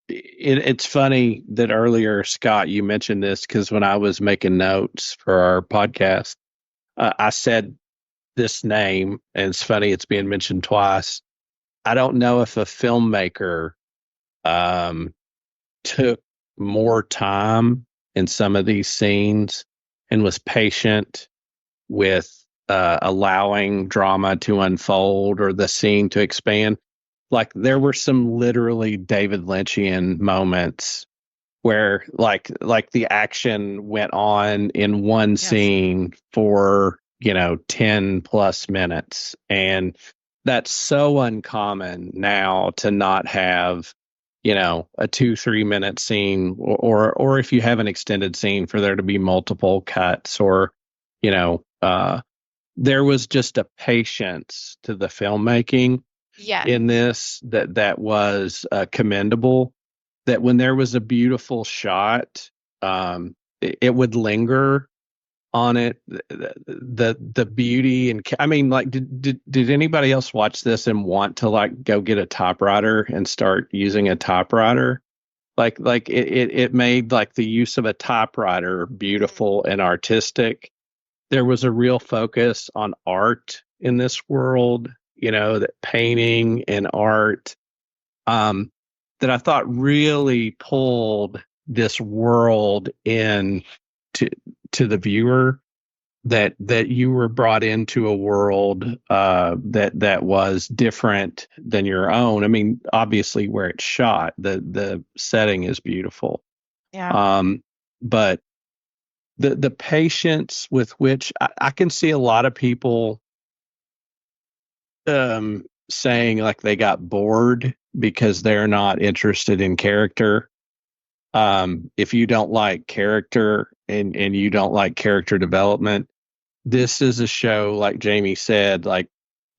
It's funny that earlier, Scott, you mentioned this because when I was making notes for our podcast, I said this name, and it's funny it's being mentioned twice. I don't know if a filmmaker um, took more time in some of these scenes and was patient with allowing drama to unfold or the scene to expand. Like there were some literally David Lynchian moments where like the action went on in one Yes. scene for 10 plus minutes, and that's so uncommon now to not have a 2-3 minute scene, or if you have an extended scene for there to be multiple cuts, or there was just a patience to the filmmaking Yeah. in this that was commendable. That when there was a beautiful shot, it would linger on it. The beauty, and I mean, like, did anybody else watch this and want to like go get a typewriter and start using a typewriter? Like it made like the use of a typewriter beautiful and artistic. There was a real focus on art in this world, that painting and art, that I thought really pulled this world in to the viewer, that you were brought into a world that was different than your own. I mean, obviously where it's shot, the setting is beautiful. Yeah. But the patience with which I can see a lot of people saying like they got bored because they're not interested in character. If you don't like character and you don't like character development, this is a show, like Jamie said, like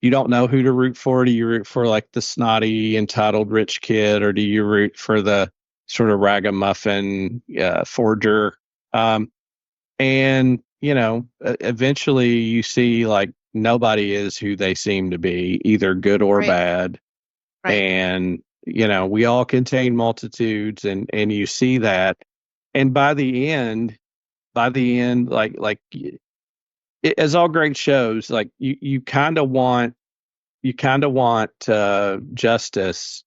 you don't know who to root for. Do you root for like the snotty, entitled rich kid, or do you root for the sort of ragamuffin forger? And eventually you see like nobody is who they seem to be, either good or Right. bad. Right. And we all contain multitudes, and you see that. And by the end, like as all great shows, like you kind of want justice,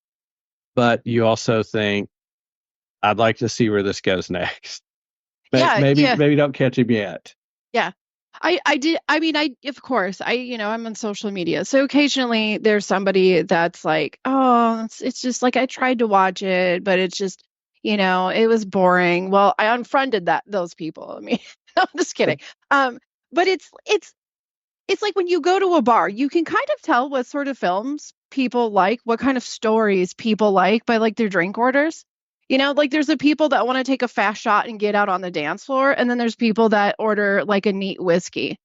but you also think, I'd like to see where this goes next. Yeah. Yeah. Maybe don't catch him yet. Yeah. I did. I mean, of course, I'm on social media. So occasionally there's somebody that's like, oh, it's just like I tried to watch it, but it's just, it was boring. Well, I unfriended those people. I mean, I'm just kidding. But it's like when you go to a bar, you can kind of tell what sort of films people like, what kind of stories people like by like their drink orders. Like there's the people that want to take a fast shot and get out on the dance floor, and then there's people that order like a neat whiskey,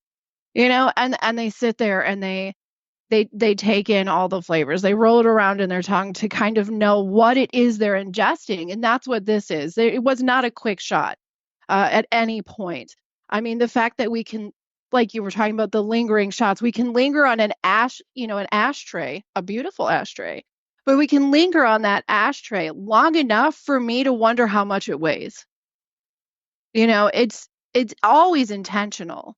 and they sit there and they take in all the flavors. They roll it around in their tongue to kind of know what it is they're ingesting, and that's what this is. It was not a quick shot at any point. I mean, the fact that we can, like you were talking about the lingering shots, we can linger on an ashtray, a beautiful ashtray, but we can linger on that ashtray long enough for me to wonder how much it weighs. It's always intentional,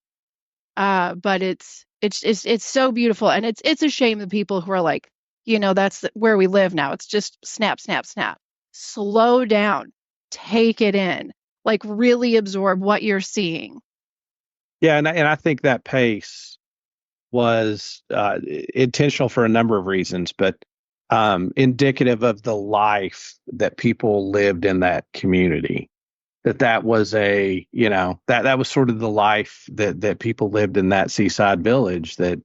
but it's so beautiful, and it's a shame the people who are like, that's where we live now. It's just snap, snap, snap. Slow down, take it in, like really absorb what you're seeing. Yeah, and I think that pace was intentional for a number of reasons, but indicative of the life that people lived in that community. That was that was sort of the life that people lived in that seaside village. That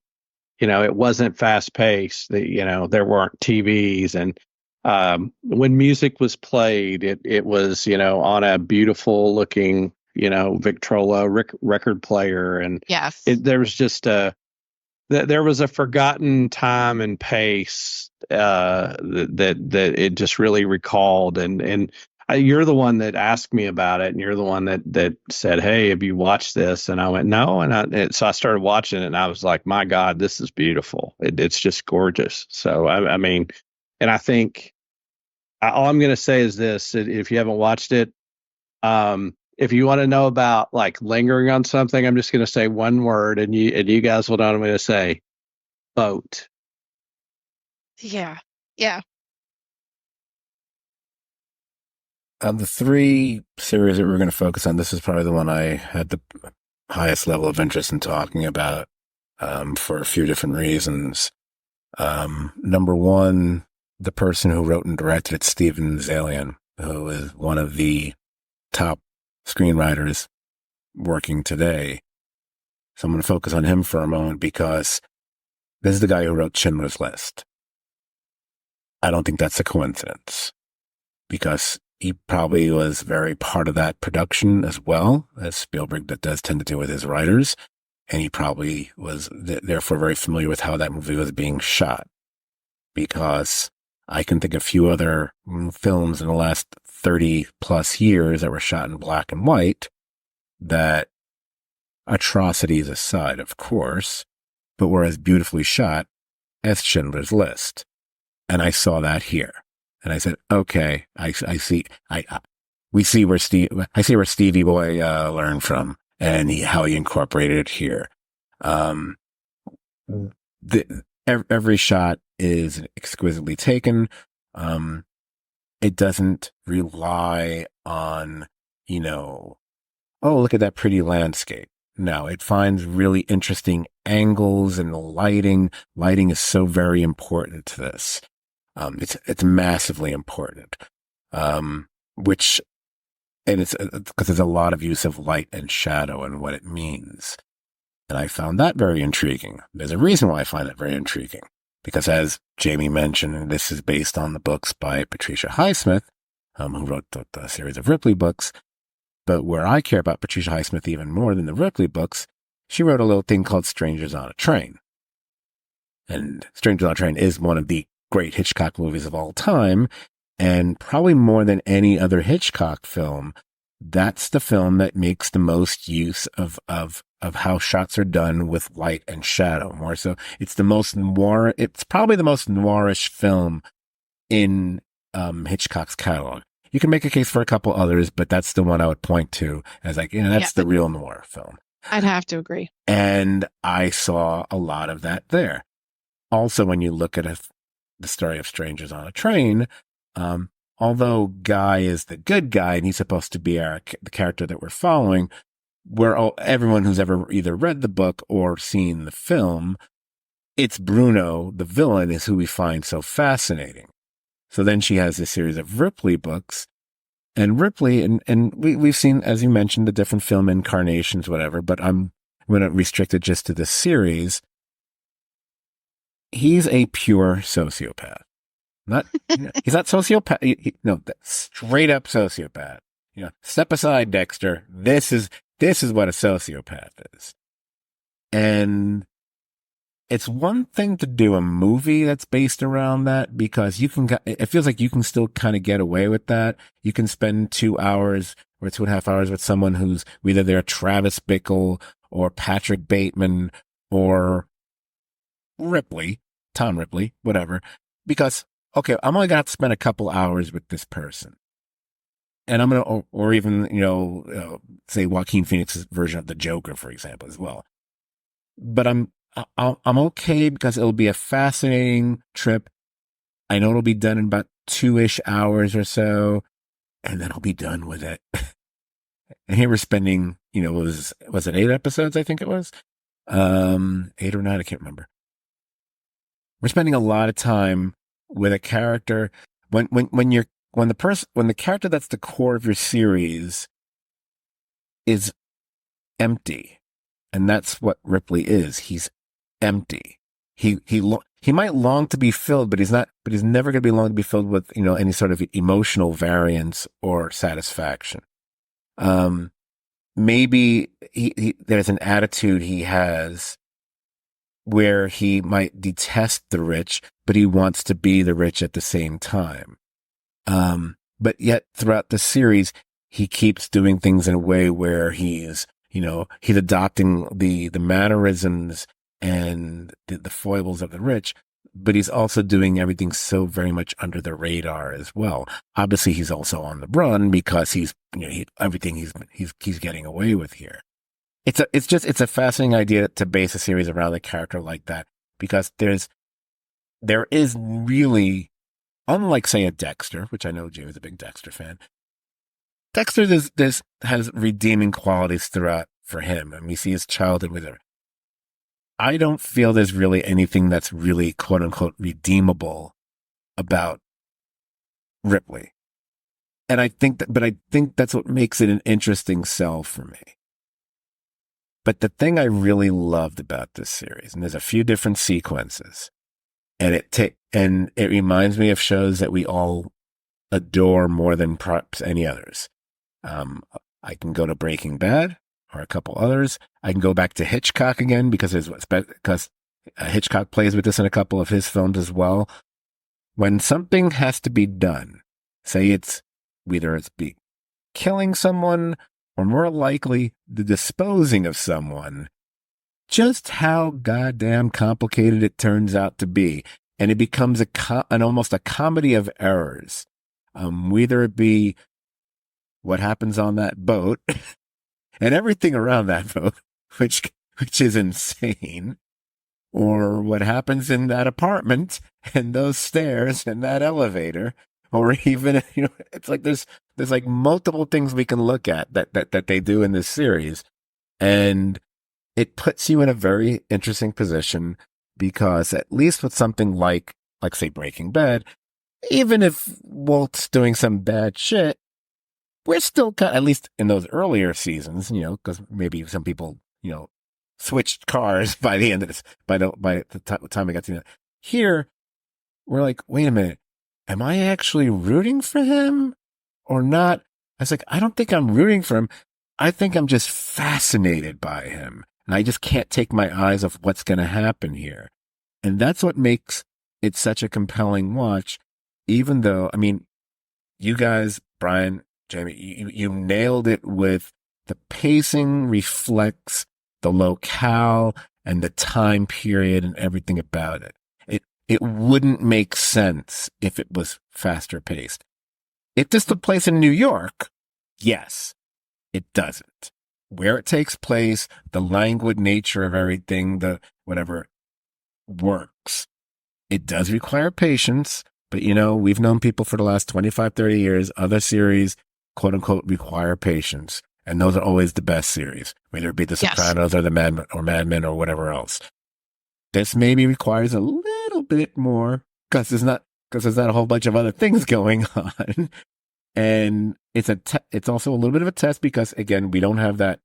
it wasn't fast paced. That there weren't TVs, and when music was played, it was, on a beautiful looking, Victrola record player. And Yes. there was just there was a forgotten time and pace that it just really recalled. And you're the one that asked me about it, and you're the one that said, "Hey, have you watched this?" And I went, "No." So I started watching it, and I was like, "My God, this is beautiful. It's just gorgeous." So I mean, and I think all I'm going to say is this: if you haven't watched it, if you want to know about like lingering on something, I'm just going to say one word, and you guys will know what I'm going to say: boat. Yeah. Yeah. The three series that we're going to focus on, this is probably the one I had the highest level of interest in talking about, for a few different reasons. Number one, the person who wrote and directed it, Steven Zalian, who is one of the top screenwriters working today. So I'm going to focus on him for a moment because this is the guy who wrote Schindler's List. I don't think that's a coincidence because he probably was very part of that production as well, as Spielberg that does tend to do with his writers. And he probably was therefore very familiar with how that movie was being shot, because I can think of a few other films in the last 30 plus years that were shot in black and white that, atrocities aside, of course, but were as beautifully shot as Schindler's List. And I saw that here. And I said, okay, I see, I see where Stevie Boy learned from, and how he incorporated it here. Every shot is exquisitely taken. It doesn't rely on, oh, look at that pretty landscape. No, it finds really interesting angles and the lighting. Lighting is so very important to this. It's massively important. Which, and it's because there's a lot of use of light and shadow and what it means. And I found that very intriguing. There's a reason why I find it very intriguing. Because as Jamie mentioned, this is based on the books by Patricia Highsmith, who wrote the series of Ripley books. But where I care about Patricia Highsmith even more than the Ripley books, she wrote a little thing called Strangers on a Train. And Strangers on a Train is one of the great Hitchcock movies of all time. And probably more than any other Hitchcock film, that's the film that makes the most use of how shots are done with light and shadow. More so, it's the most noir. It's probably the most noirish film in Hitchcock's catalog. You can make a case for a couple others, but that's the one I would point to as like, that's the real noir film. I'd have to agree. And I saw a lot of that there. Also, when you look at the story of Strangers on a Train, although Guy is the good guy and he's supposed to be the character that we're following, everyone who's ever either read the book or seen the film, it's Bruno, the villain, is who we find so fascinating. So then she has this series of Ripley books, and Ripley, and we've seen, as you mentioned, the different film incarnations, whatever, but I'm going to restrict it just to this series. He's a pure sociopath. He's not sociopath. No, straight up sociopath. Step aside, Dexter. This is what a sociopath is. And it's one thing to do a movie that's based around that, because it feels like you can still kind of get away with that. You can spend 2 hours or 2.5 hours with someone who's either they're Travis Bickle or Patrick Bateman or Ripley, Tom Ripley, whatever, because, okay, I'm only going to have to spend a couple hours with this person. And I'm going to, or even, say Joaquin Phoenix's version of the Joker, for example, as well. But I'm okay because it'll be a fascinating trip. I know it'll be done in about 2-ish hours or so, and then I'll be done with it. And here we're spending, was it 8 episodes? I think it was 8 or 9. I can't remember. We're spending a lot of time with a character when the character that's the core of your series is empty. And that's what Ripley is. He's empty. He he might long to be filled, but he's not. But he's never going to be long to be filled with any sort of emotional variance or satisfaction. Maybe there's an attitude he has where he might detest the rich, but he wants to be the rich at the same time. But yet throughout the series, he keeps doing things in a way where he's adopting the mannerisms and the foibles of the rich, but he's also doing everything so very much under the radar as well. Obviously, he's also on the run because he's everything he's getting away with here. It's a fascinating idea to base a series around a character like that, because there is really, unlike say a Dexter, which I know Jamie's a big Dexter fan. Dexter has redeeming qualities throughout for him, and we see his childhood with her. I don't feel there's really anything that's really quote unquote redeemable about Ripley. And I think that's what makes it an interesting sell for me. But the thing I really loved about this series, and there's a few different sequences, and it reminds me of shows that we all adore more than perhaps any others. I can go to Breaking Bad or a couple others. I can go back to Hitchcock again because Hitchcock plays with this in a couple of his films as well. When something has to be done, say it's be killing someone or more likely the disposing of someone, just how goddamn complicated it turns out to be. And it becomes almost a comedy of errors. Whether it be what happens on that boat and everything around that boat, which is insane, or what happens in that apartment and those stairs and that elevator, or even, it's like there's like multiple things we can look at that they do in this series. And it puts you in a very interesting position, because at least with something like say Breaking Bad, even if Walt's doing some bad shit, we're still at least in those earlier seasons, because maybe some people, switched cars by the end of this, by the time we got to here, we're like, wait a minute, am I actually rooting for him or not? I was like, I don't think I'm rooting for him. I think I'm just fascinated by him. And I just can't take my eyes off what's going to happen here. And that's what makes it such a compelling watch, even though, I mean, you guys, Brian, Jamie, you nailed it with the pacing reflects the locale and the time period and everything about it. It wouldn't make sense if it was faster paced. If this took place in New York, yes, it doesn't. Where it takes place, the languid nature of everything, the whatever works. It does require patience, but we've known people for the last 25, 30 years, other series, quote unquote, require patience. And those are always the best series, whether it be The Sopranos or Mad Men or whatever else. This maybe requires a little bit more because there's not a whole bunch of other things going on. And it's also a little bit of a test because, again, we don't have that,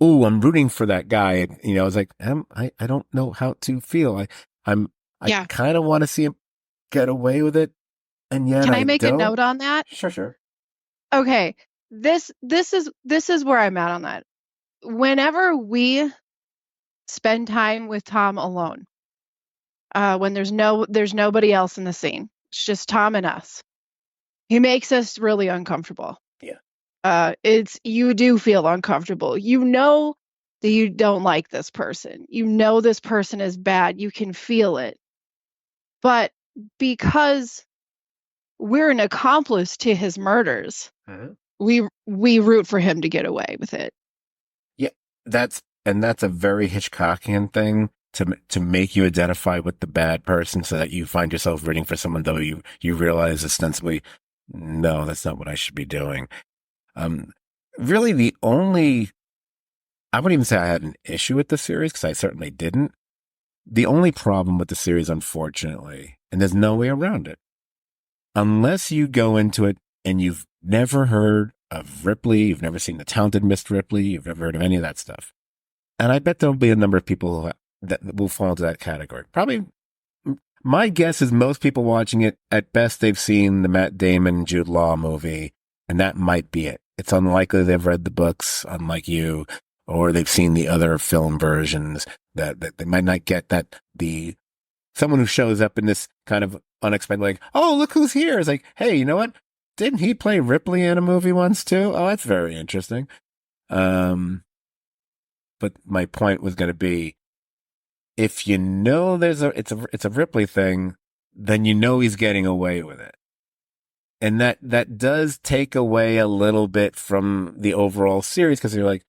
oh, I'm rooting for that guy. It's like, I don't know how to feel. I kind of want to see him get away with it. And yet Can I make a note on that? Sure. Okay. This is where I'm at on that. Whenever we spend time with Tom alone, when there's nobody else in the scene, it's just Tom and us, he makes us really uncomfortable. Yeah. You do feel uncomfortable. That you don't like this person. This person is bad. You can feel it. But because we're an accomplice to his murders, we root for him to get away with it. Yeah, that's a very Hitchcockian thing to make you identify with the bad person, so that you find yourself rooting for someone, though you realize ostensibly, no, that's not what I should be doing. Really, I wouldn't even say I had an issue with the series, because I certainly didn't. The only problem with the series, unfortunately, and there's no way around it, unless you go into it and you've never heard of Ripley, you've never seen The Talented Miss Ripley, you've never heard of any of that stuff. And I bet there'll be a number of people that will fall into that category. Probably My guess is most people watching it, at best, they've seen the Matt Damon, Jude Law movie, and that might be it. It's unlikely they've read the books, unlike you, or they've seen the other film versions that they might not get that someone who shows up in this kind of unexpected, like, oh, look who's here. It's like, hey, you know what? Didn't he play Ripley in a movie once too? Oh, that's very interesting. But my point was going to be, if you know it's a Ripley thing, then you know he's getting away with it. And that does take away a little bit from the overall series, because you're like,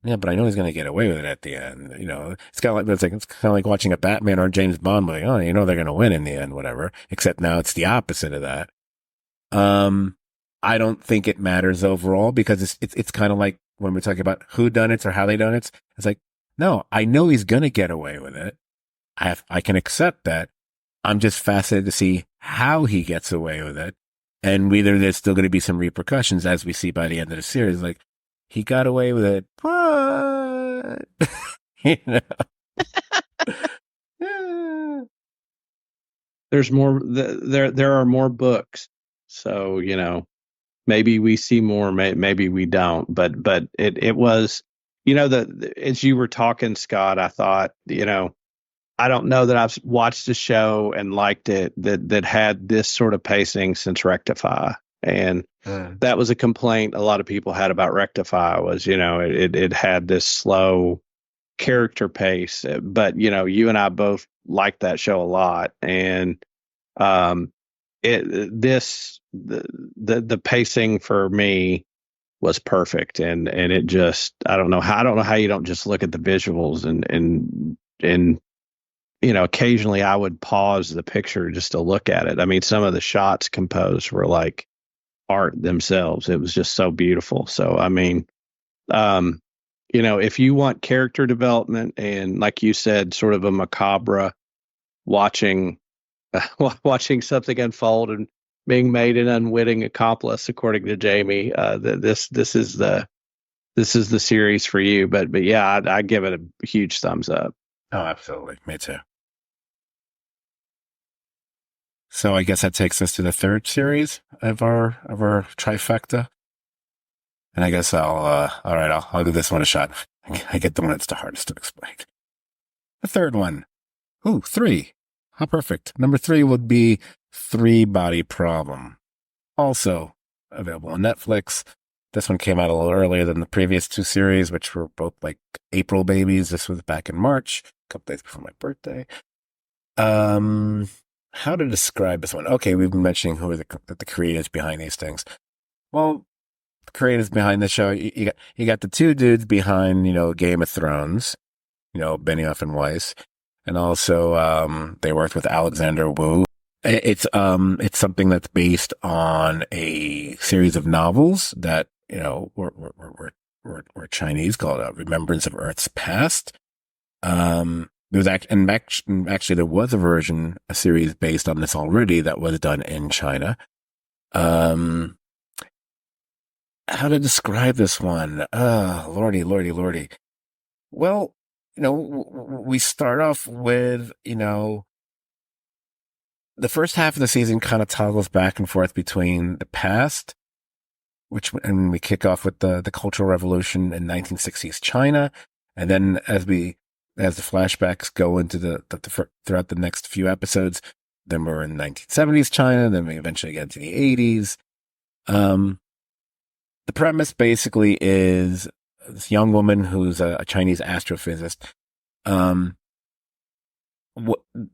yeah, but I know he's going to get away with it at the end. It's kind of like watching a Batman or a James Bond movie. Oh, you know they're going to win in the end, whatever. Except now it's the opposite of that. I don't think it matters overall, because it's kind of like when we're talking about whodunits or how they done it. It's like, no, I know he's going to get away with it. I can accept that. I'm just fascinated to see how he gets away with it, and whether there's still going to be some repercussions, as we see by the end of the series. Like, he got away with it, but There's more. There are more books, so maybe we see more, maybe we don't. But it was, as you were talking, Scott, I thought, I don't know that I've watched a show and liked it that had this sort of pacing since Rectify. And that was a complaint a lot of people had about Rectify, was, it had this slow character pace. But, you and I both liked that show a lot. And the pacing for me was perfect. And it just, I don't know how you don't just look at the visuals and occasionally I would pause the picture just to look at it. I mean, some of the shots composed were like art themselves. It was just so beautiful. So, I mean, if you want character development and, like you said, sort of a macabre watching something unfold and being made an unwitting accomplice, according to Jamie, this is the series for you. But yeah, I give it a huge thumbs up. Oh, absolutely. Me too. So I guess that takes us to the third series of our trifecta. And I guess I'll give this one a shot. I get the one that's the hardest to explain. The third one. Ooh, 3. How perfect. Number 3 would be Three Body Problem. Also available on Netflix. This one came out a little earlier than the previous 2 series, which were both like April babies. This was back in March, a couple days before my birthday. How to describe this one? Okay, we've been mentioning who are the creators behind these things. Well, the creators behind the show, you got the 2 dudes behind, Game of Thrones, Benioff and Weiss, and also they worked with Alexander Wu. It's something that's based on a series of novels that were Chinese, called Remembrance of Earth's Past. There was actually there was a series based on this already that was done in China. How to describe this one? Lordy. Well, we start off with, the first half of the season kind of toggles back and forth between the past, and we kick off with the Cultural Revolution in 1960s China. And then as the flashbacks go into throughout the next few episodes, then we're in 1970s China, then we eventually get into the 80s. The premise basically is this young woman who's a Chinese astrophysicist.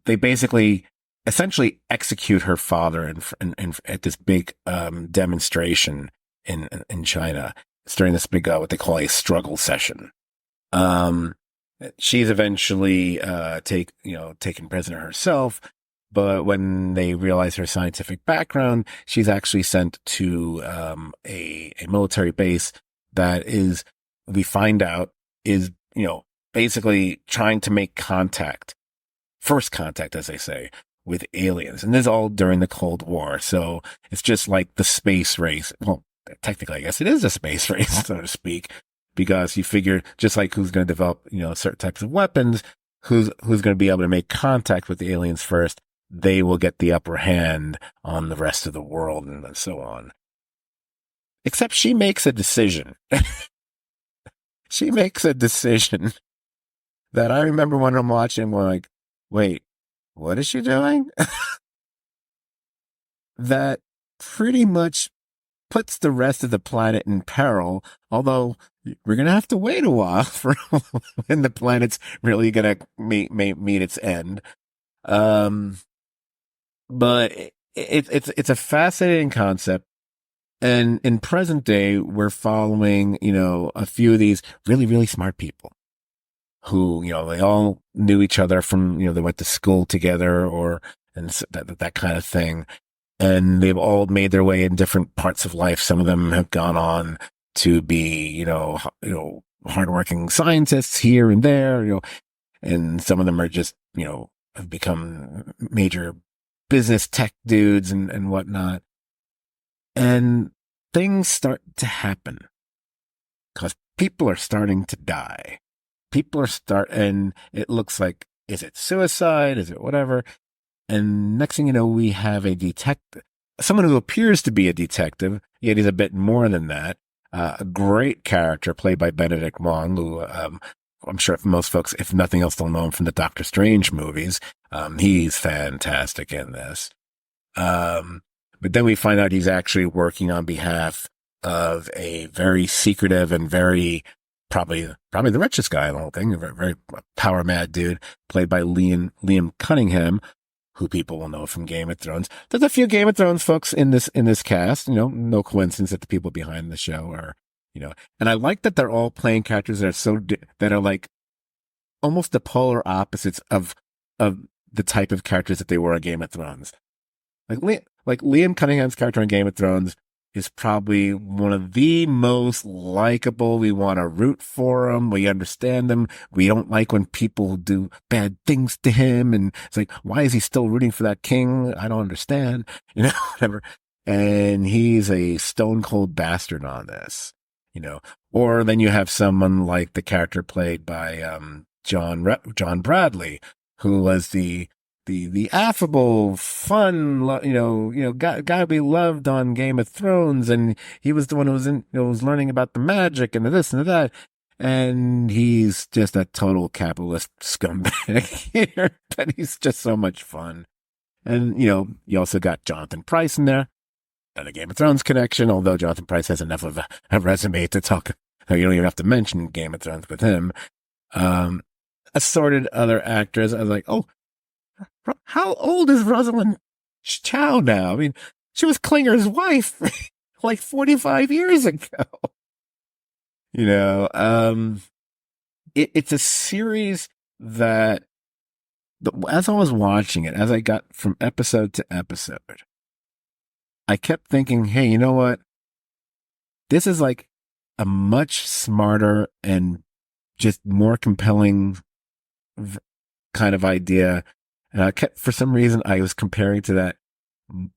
They basically essentially execute her father at this big demonstration in China. It's during this big what they call a struggle session. She's eventually taken prisoner herself, but when they realize her scientific background, she's actually sent to a military base that is, we find out, is basically trying to make first contact, as they say, with aliens. And this is all during the Cold War, so it's just like the space race. Well, technically, I guess it is a space race, so to speak. Because you figure, just like who's going to develop, certain types of weapons, who's going to be able to make contact with the aliens first, they will get the upper hand on the rest of the world and so on. Except she makes a decision. She makes a decision that I remember when I'm watching, we're like, wait, what is she doing? That pretty much puts the rest of the planet in peril, although we're going to have to wait a while for when the planet's really going to meet its end. But it's a fascinating concept. And in present day, we're following, a few of these really, really smart people who, they all knew each other from, they went to school together and that kind of thing. And they've all made their way in different parts of life. Some of them have gone on to be, hardworking scientists here and there, and some of them are just, have become major business tech dudes and whatnot. And things start to happen because people are starting to die. And it looks like, is it suicide? Is it whatever? And next thing you know, we have a detective, someone who appears to be a detective, yet he's a bit more than that. A great character played by Benedict Wong, who I'm sure most folks, if nothing else, they'll know him from the Doctor Strange movies. He's fantastic in this. But then we find out he's actually working on behalf of a very secretive and very probably the richest guy in the whole thing, a very power mad dude played by Liam Cunningham, who people will know from Game of Thrones. There's a few Game of Thrones folks in this cast, no coincidence that the people behind the show are, and I like that they're all playing characters that are like almost the polar opposites of the type of characters that they were in Game of Thrones. Like Liam Cunningham's character in Game of Thrones is probably one of the most likable. We want to root for him. We understand him. We don't like when people do bad things to him. And it's like, why is he still rooting for that king? I don't understand, whatever. And he's a stone cold bastard on this, or then you have someone like the character played by, John Bradley, who was the affable, fun, guy we loved on Game of Thrones, and he was the one who was learning about the magic and the this and the that, and he's just a total capitalist scumbag here, but he's just so much fun. And you also got Jonathan Pryce in there, and a Game of Thrones connection, although Jonathan Pryce has enough of a resume to talk. You don't even have to mention Game of Thrones with him. Assorted other actors. I was like, oh, how old is Rosalind Chow now? I mean, she was Klinger's wife like 45 years ago. It's a series that, as I was watching it, as I got from episode to episode, I kept thinking, hey, you know what? This is like a much smarter and just more compelling kind of idea. And I kept, for some reason, I was comparing to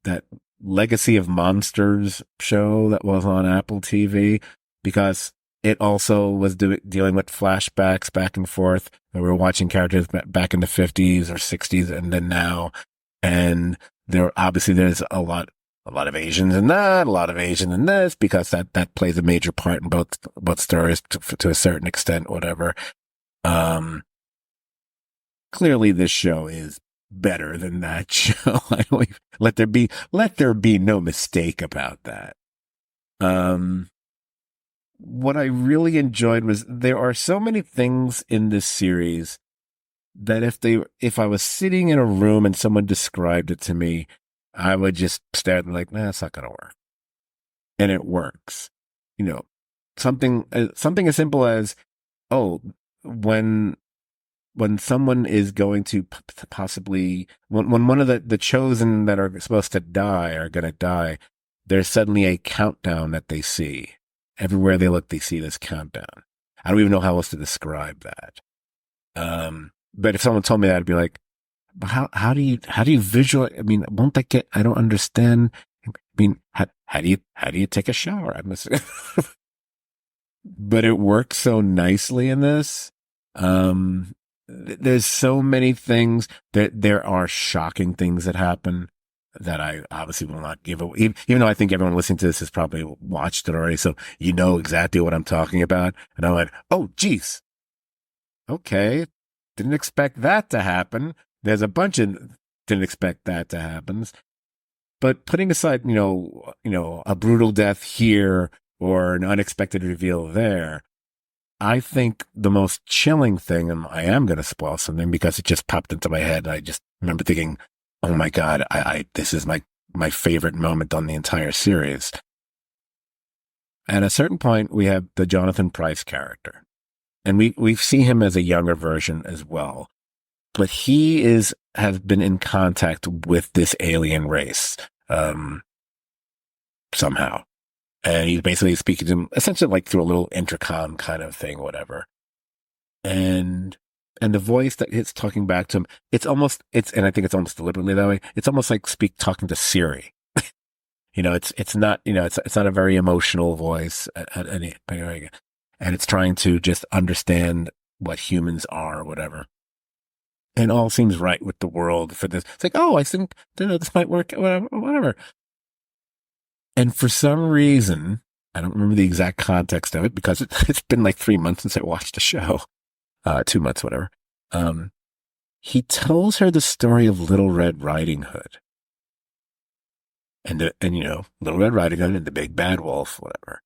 that Legacy of Monsters show that was on Apple TV, because it also was dealing with flashbacks back and forth. We were watching characters back in the 50s or 60s and then now. And there's a lot of Asians in that, a lot of Asian in this, because that plays a major part in both stories to a certain extent, whatever. Clearly this show is better than that show. Let there be no mistake about that. What I really enjoyed was there are so many things in this series that if I was sitting in a room and someone described it to me, I would just stare at them like, nah, it's not going to work. And it works. Something as simple as, oh, when someone is going to possibly, when one of the chosen that are supposed to die are going to die, there's suddenly a countdown that they see. Everywhere they look, they see this countdown. I don't even know how else to describe that. But if someone told me that, I'd be like, how do you visualize? I mean, won't that get, I don't understand. I mean, how do you take a shower? But it works so nicely in this. there's so many things that there are shocking things that happen that I obviously will not give away, even though I think everyone listening to this has probably watched it already. So you know exactly what I'm talking about. And I'm like, oh, geez. Okay. Didn't expect that to happen. There's a bunch of didn't expect that to happen. But putting aside, a brutal death here or an unexpected reveal there, I think the most chilling thing, and I am going to spoil something because it just popped into my head. I just remember thinking, oh my God, this is my favorite moment on the entire series. At a certain point, we have the Jonathan Pryce character, and we see him as a younger version as well. But he has been in contact with this alien race, somehow. And he's basically speaking to them essentially like through a little intercom kind of thing, whatever. And the voice that it's talking back to him, and I think it's almost deliberately that way. It's almost like talking to Siri. It's not, it's not a very emotional voice at any, and it's trying to just understand what humans are or whatever. And all seems right with the world for this. It's like, oh, I think, this might work, whatever. And for some reason, I don't remember the exact context of it because it's been like 3 months since I watched the show. 2 months, whatever. He tells her the story of Little Red Riding Hood. And Little Red Riding Hood and the Big Bad Wolf, whatever.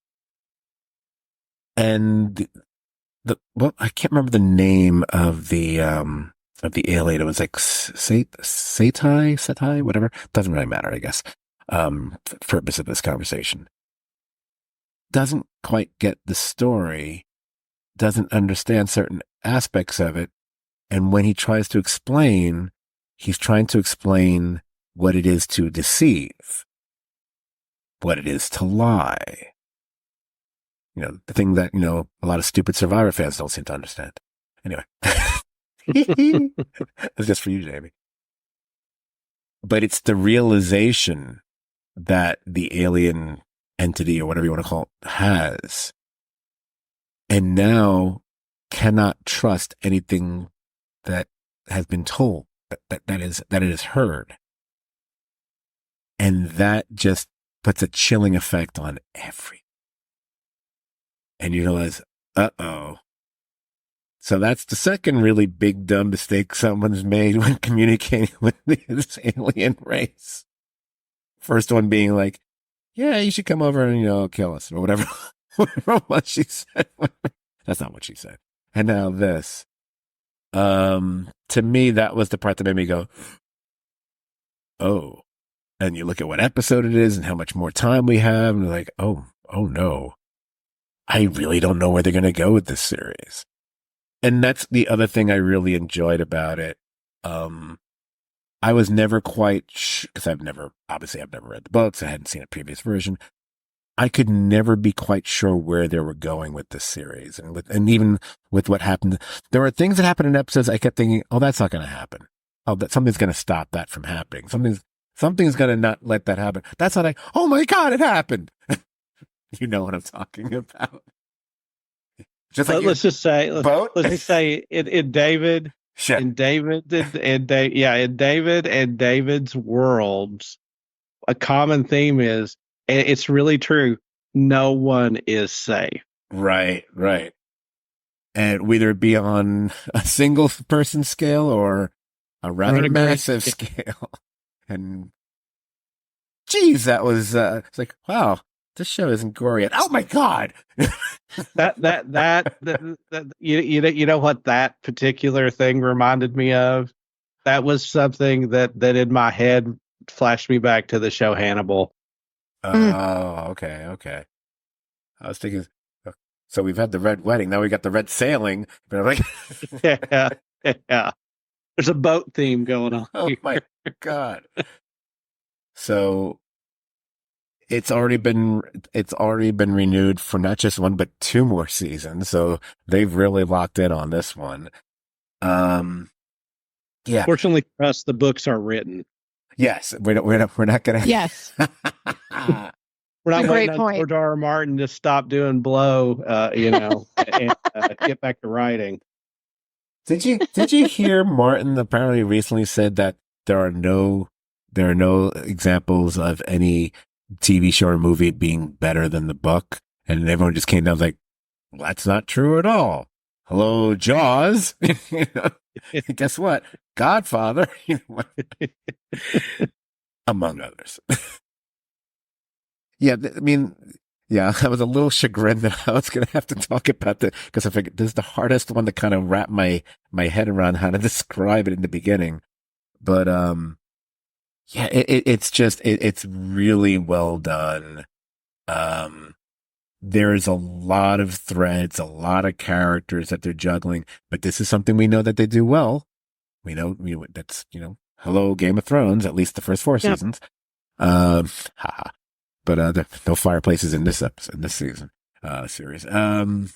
And I can't remember the name of the alien. It was like Setai, whatever. Doesn't really matter, I guess. For the purpose of this conversation. Doesn't quite get the story, doesn't understand certain aspects of it. And when he tries to explain, he's trying to explain what it is to deceive, what it is to lie. The thing that, a lot of stupid Survivor fans don't seem to understand. Anyway. It's just for you, Jamie. But it's the realization that the alien entity or whatever you want to call it has, and now cannot trust anything that has been told, that it has heard. And that just puts a chilling effect on everything. And you realize, uh-oh. So that's the second really big dumb mistake someone's made when communicating with this alien race. First one being like, yeah, you should come over and, kill us or whatever. What she said. That's not what she said. And now this. To me, that was the part that made me go, oh. And you look at what episode it is and how much more time we have. And like, oh no. I really don't know where they're going to go with this series. And that's the other thing I really enjoyed about it. I was never quite because I've never read the books. I hadn't seen a previous version. I could never be quite sure where they were going with this series. And even with what happened, there were things that happened in episodes. I kept thinking, oh, that's not going to happen. Oh, that something's going to stop that from happening. Something's going to not let that happen. That's not oh my God, it happened. You know what I'm talking about. Just like let's just say in David. Shit. In David and David's worlds, a common theme is, and it's really true, no one is safe. Right. And whether it be on a single person scale or a rather massive scale. And geez, that was it's like, wow, this show isn't gory yet. Oh my God. You know what that particular thing reminded me of? That was something that in my head flashed me back to the show Hannibal. Oh, okay. I was thinking, so we've had the red wedding, now we got the red sailing. But I'm like, yeah. There's a boat theme going on. Oh my God. So it's already been renewed for not just one but 2 more seasons. So they've really locked in on this one. Yeah. Fortunately for us, the books are written. Yes, we're not gonna. Yes. We're not waiting on George R. Martin to stop doing blow, and get back to writing. Did you hear Martin apparently recently said that there are no examples of any TV show or movie being better than the book, and everyone just came down like, well, that's not true at all. Hello, Jaws. Guess what? Godfather, among others. Yeah, I mean, yeah, I was a little chagrined that I was going to have to talk about that because I figured this is the hardest one to kind of wrap my head around how to describe it in the beginning. But yeah, it's really well done. Um, there's a lot of threads, a lot of characters that they're juggling, but this is something we know that they do well. That's hello Game of Thrones, at least the first four Yep. seasons. Haha. But there are no fireplaces in this episode, in this season, series. And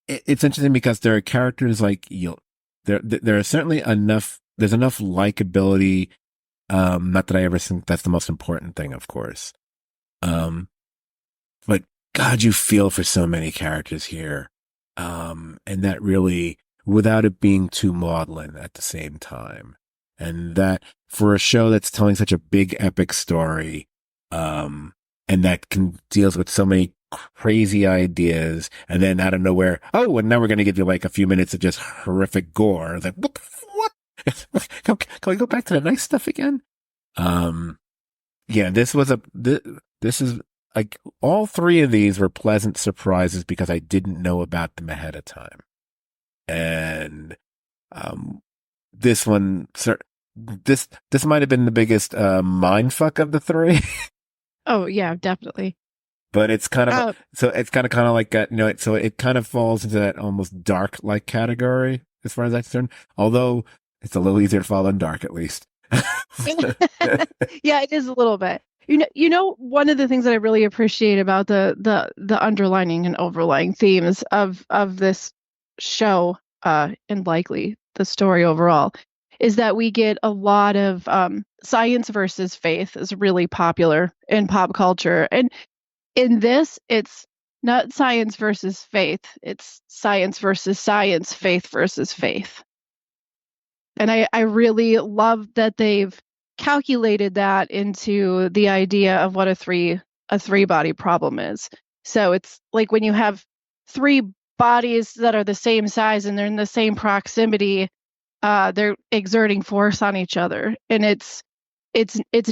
it's interesting because there are characters like there are certainly enough. There's enough likability. Not that I ever think that's the most important thing, of course. But God, you feel for so many characters here, and that really, without it being too maudlin at the same time. And that for a show that's telling such a big epic story, and that deals with so many crazy ideas, and then out of nowhere, oh, and now we're going to give you like a few minutes of just horrific gore. It's like, what? Can we go back to the nice stuff again? Yeah, this is like all three of these were pleasant surprises because I didn't know about them ahead of time. And, this one, this might have been the biggest mindfuck of the three, Oh yeah, definitely. but it's kind of Uh, it's kind of like so it kind of falls into that almost dark like category as far as that's concerned. Although it's a little easier to follow in dark, at least. yeah, it is a little bit. One of the things that I really appreciate about the underlining and overlying themes of this show, and likely the story overall, is that we get a lot of science versus faith is really popular in pop culture, and in this, it's not science versus faith; it's science versus science, faith versus faith. And I really love that they've calculated that into the idea of what a three body problem is. So it's like when you have three bodies that are the same size and they're in the same proximity, they're exerting force on each other, and it's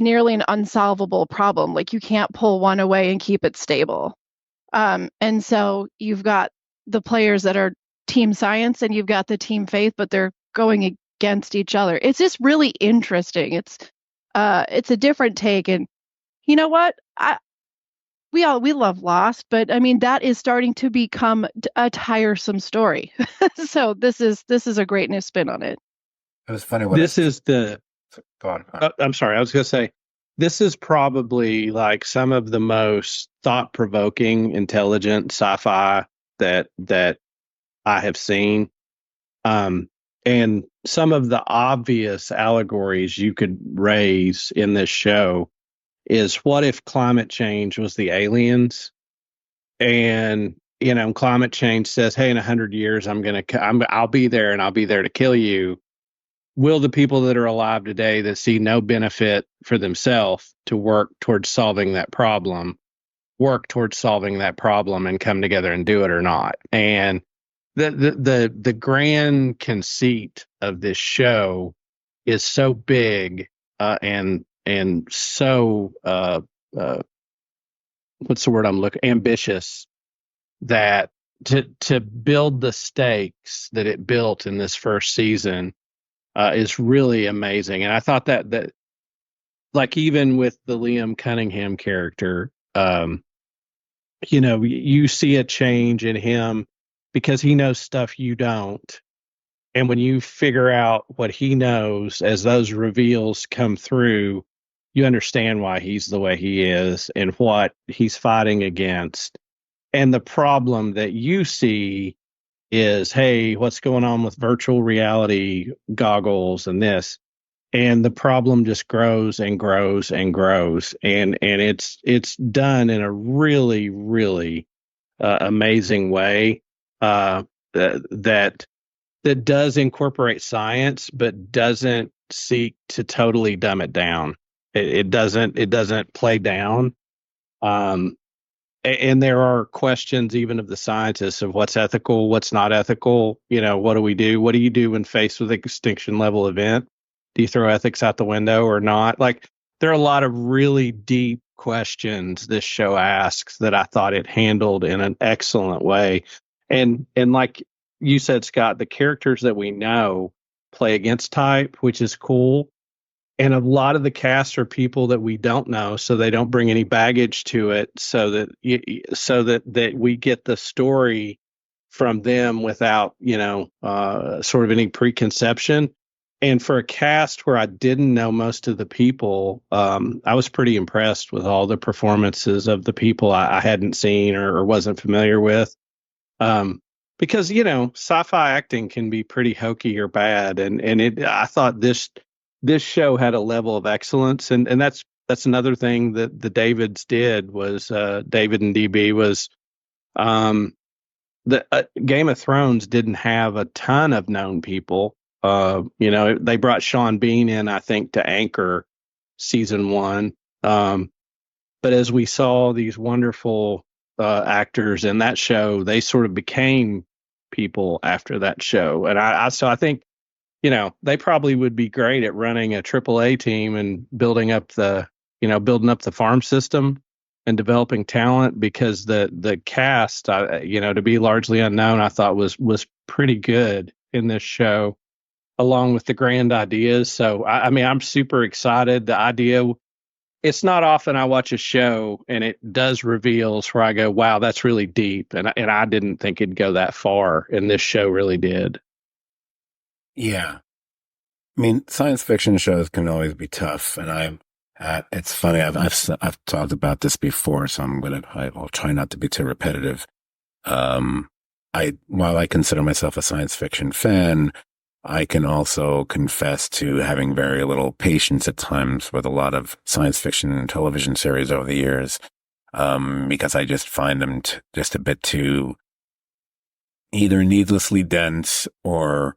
nearly an unsolvable problem. Like you can't pull one away and keep it stable. And so you've got the players that are team science and you've got the team faith, but they're going against each other. It's just really interesting. It's a different take, and you know what? We love Lost, but I mean that is starting to become a tiresome story. So this is a great new spin on it. It was funny. This is the. Go on. I'm sorry. I was going to say, this is probably like some of the most thought-provoking, intelligent sci-fi that I have seen. And some of the obvious allegories you could raise in this show is, what if climate change was the aliens? And climate change says, "Hey, in 100 years, I'll be there, and I'll be there to kill you." Will the people that are alive today that see no benefit for themselves to work towards solving that problem and come together and do it or not? And the grand conceit of this show is so big, and so what's the word I'm looking, ambitious, that to build the stakes that it built in this first season is really amazing. And I thought that like, even with the Liam Cunningham character, you see a change in him because he knows stuff you don't. And when you figure out what he knows as those reveals come through, you understand why he's the way he is and what he's fighting against. And the problem that you see is, hey, what's going on with virtual reality goggles and this? And the problem just grows and grows and grows. And it's done in a really, really amazing way. that does incorporate science, but doesn't seek to totally dumb it down. It doesn't play down. Um, and there are questions even of the scientists of what's ethical, what's not ethical. What do we do? What do you do when faced with an extinction level event? Do you throw ethics out the window or not? Like, there are a lot of really deep questions this show asks that I thought it handled in an excellent way. And like you said, Scott, the characters that we know play against type, which is cool. And a lot of the cast are people that we don't know, so they don't bring any baggage to it, so that we get the story from them without sort of any preconception. And for a cast where I didn't know most of the people, I was pretty impressed with all the performances of the people I hadn't seen or wasn't familiar with. Because sci-fi acting can be pretty hokey or bad, and I thought this show had a level of excellence, and that's another thing that the Davids did was David and DB was the Game of Thrones didn't have a ton of known people. They brought Sean Bean in, I think, to anchor season 1. But as we saw these wonderful actors in that show, they sort of became people after that show, and I think they probably would be great at running a AAA team and building up the farm system and developing talent, because the cast, to be largely unknown, I thought was pretty good in this show, along with the grand ideas. So I mean, I'm super excited. The idea, it's not often I watch a show and it does reveals where I go, wow, that's really deep, and I didn't think it'd go that far, and this show really did. Yeah. I mean, science fiction shows can always be tough, and it's funny. I've talked about this before, so I'll try not to be too repetitive. While I consider myself a science fiction fan, I can also confess to having very little patience at times with a lot of science fiction television series over the years, because I just find them just a bit too either needlessly dense or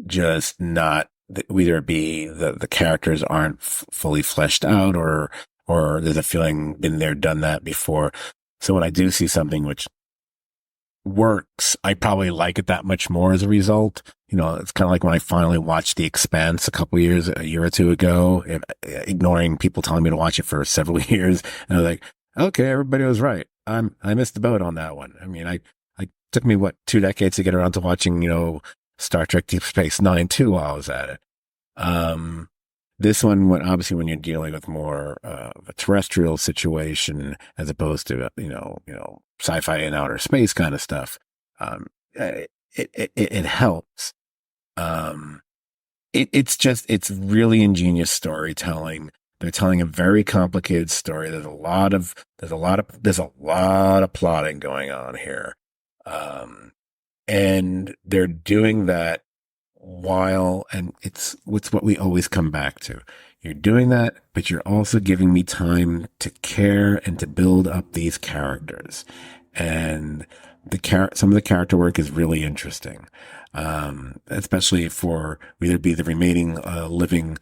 just not, either be the characters aren't fully fleshed out, or there's a feeling been there, done that before. So when I do see something which works, I probably like it that much more as a result. It's kind of like when I finally watched The Expanse a year or two ago, ignoring people telling me to watch it for several years. And I was like, okay, everybody was right. I missed the boat on that one. I mean, I took me 2 decades to get around to watching, Star Trek Deep Space Nine too while I was at it. This one, obviously, when you're dealing with more of a terrestrial situation as opposed to sci-fi and outer space kind of stuff, it helps. It's really ingenious storytelling. They're telling a very complicated story. There's a lot of plotting going on here. And they're doing that and it's what we always come back to. You're doing that, but you're also giving me time to care and to build up these characters. And some of the character work is really interesting. Especially for either be the remaining, living,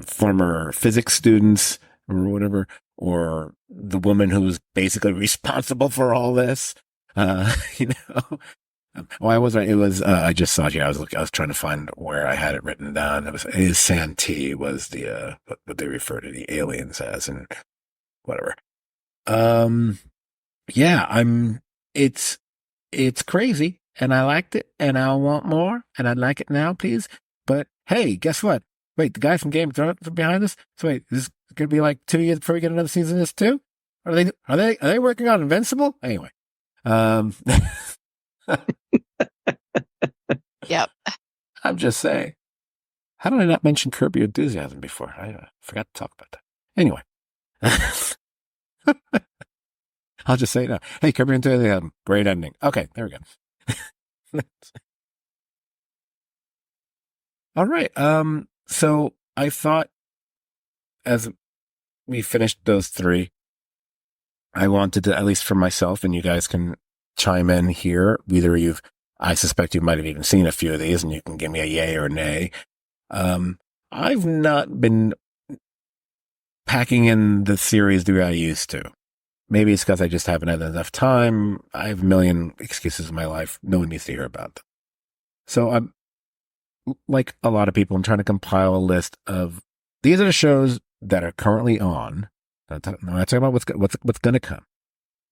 former physics students or whatever, or the woman who's basically responsible for all this. Well, I wasn't. It was. I just saw it here. I was trying to find where I had it written down. It is Santee was the what they refer to the aliens as, and whatever. Yeah. It's crazy, and I liked it, and I want more, and I'd like it now, please. But hey, guess what? Wait, the guy from Game of Thrones is behind this. So wait, this is gonna be like 2 years before we get another season of this too? Are they working on Invincible? Anyway. Yep. I'm just saying. How did I not mention Curb Your Enthusiasm before? I forgot to talk about that. Anyway. I'll just say it now. Hey, Curb Your Enthusiasm. Great ending. Okay, there we go. All right. So I thought as we finished those 3, I wanted to, at least for myself, and you guys can chime in here, either you've I suspect you might have even seen a few of these, and you can give me a yay or nay. I've not been packing in the series the way I used to. Maybe it's because I just haven't had enough time. I have a million excuses in my life. No one needs to hear about them. So I'm, like a lot of people, I'm trying to compile a list of these are the shows that are currently on. I'm not talking about what's going to come